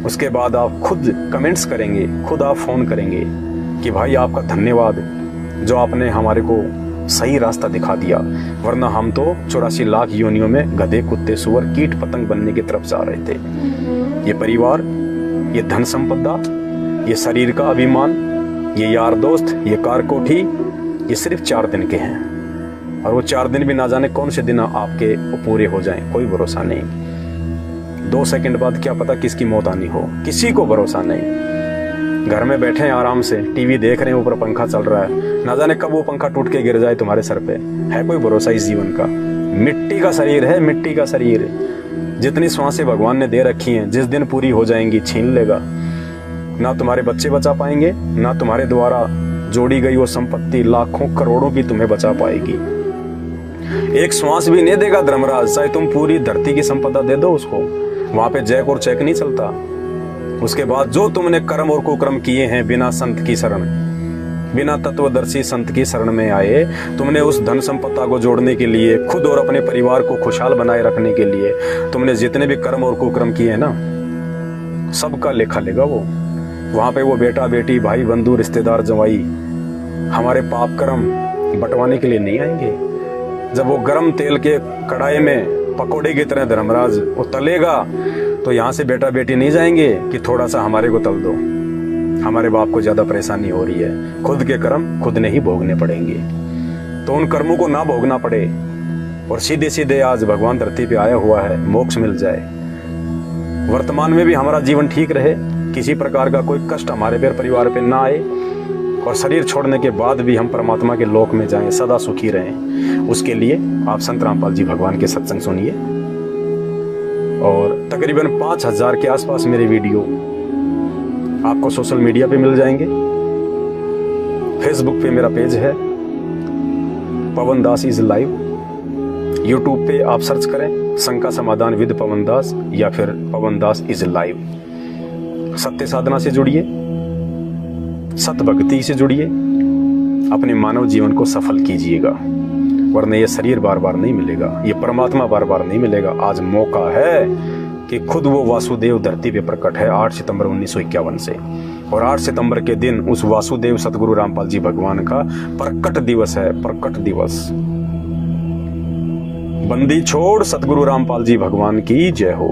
उसके बाद आप खुद कमेंट्स करेंगे, खुद आप फोन करेंगे कि भाई आपका धन्यवाद जो आपने हमारे को सही रास्ता दिखा दिया, वरना हम तो 84 लाख योनियों में गधे, कुत्ते, सुअर, कीट पतंग बनने की तरफ जा रहे थे। ये परिवार, ये धन संपदा, ये शरीर का अभिमान, ये यार दोस्त, ये कार कोठी, ये सिर्फ 4 दिन के हैं। और वो 4 दिन भी ना जाने कौन से दिन आपके पूरे हो जाएं, कोई भरोसा नहीं। 2 सेकंड बाद क्या पता किसकी मौत आनी हो, किसी को भरोसा नहीं। घर में बैठे हैं आराम से, टीवी देख रहे हैं, ऊपर पंखा चल रहा है, ना जाने कब वो पंखा टूट के गिर जाए तुम्हारे सर पे। है कोई भरोसा इस जीवन का? मिट्टी का शरीर है, मिट्टी का शरीर। जितनी श्वासें भगवान ने दे रखी हैं, जिस दिन पूरी हो जाएंगी छीन लेगा। ना तुम्हारे बच्चे बचा पाएंगे, ना तुम्हारे द्वारा जोड़ी गई वो संपत्ति लाखों करोड़ों की तुम्हें बचा पाएगी। एक श्वास भी नहीं देगा धर्मराज, चाहे तुम पूरी धरती की संपदा दे दो उसको, वहां पे जैक और चेक नहीं चलता। उसके बाद जो तुमने कर्म और कुकर्म किए हैं बिना संत की शरण, बिना तत्वदर्शी संत की शरण में आए, तुमने उस धन संपदा को जोड़ने के लिए, खुद और अपने परिवार को खुशहाल बनाए रखने के लिए तुमने जितने भी कर्म और कुकर्म किए हैं ना, सबका लेखा लेगा वो। वहां पे वो बेटा बेटी, भाई बंधु, रिश्तेदार, जवाई हमारे पाप कर्म बंटवाने के लिए नहीं आएंगे। जब वो गरम तेल के कढ़ाई में पकोड़े की तरह धर्मराज वो तलेगा, तो यहाँ से बेटा बेटी नहीं जाएंगे कि थोड़ा सा हमारे को तल दो, हमारे बाप को ज्यादा परेशानी हो रही है। खुद के कर्म खुद ने ही भोगने पड़ेंगे। तो उन कर्मों को ना भोगना पड़े और सीधे सीधे आज भगवान धरती पे आया हुआ है, मोक्ष मिल जाए। वर्तमान में भी हमारा जीवन ठीक रहे, किसी प्रकार का कोई कष्ट हमारे परिवार पे ना आए, और शरीर छोड़ने के बाद भी हम परमात्मा के लोक में जाएं, सदा सुखी रहें। उसके लिए आप संत रामपाल जी भगवान के सत्संग सुनिए। और तकरीबन 5000 के आसपास मेरे वीडियो आपको सोशल मीडिया पे मिल जाएंगे। फेसबुक पे मेरा पेज है पवन दास इज लाइव। यूट्यूब पे आप सर्च करें शंका समाधान विद पवन दास या फिर पवन दास इज लाइव। सत्य साधना से जुड़िए, सत भक्ति से जुड़िए, अपने मानव जीवन को सफल कीजिएगा, वरना ये शरीर बार बार नहीं मिलेगा, ये परमात्मा बार बार नहीं मिलेगा। आज मौका है कि खुद वो वासुदेव धरती पे प्रकट है 8 सितंबर 1951 से, और 8 सितंबर के दिन उस वासुदेव सतगुरु रामपाल जी भगवान का प्रकट दिवस है। प्रकट दिवस। बंदी छोड़ सतगुरु रामपाल जी भगवान की जय हो।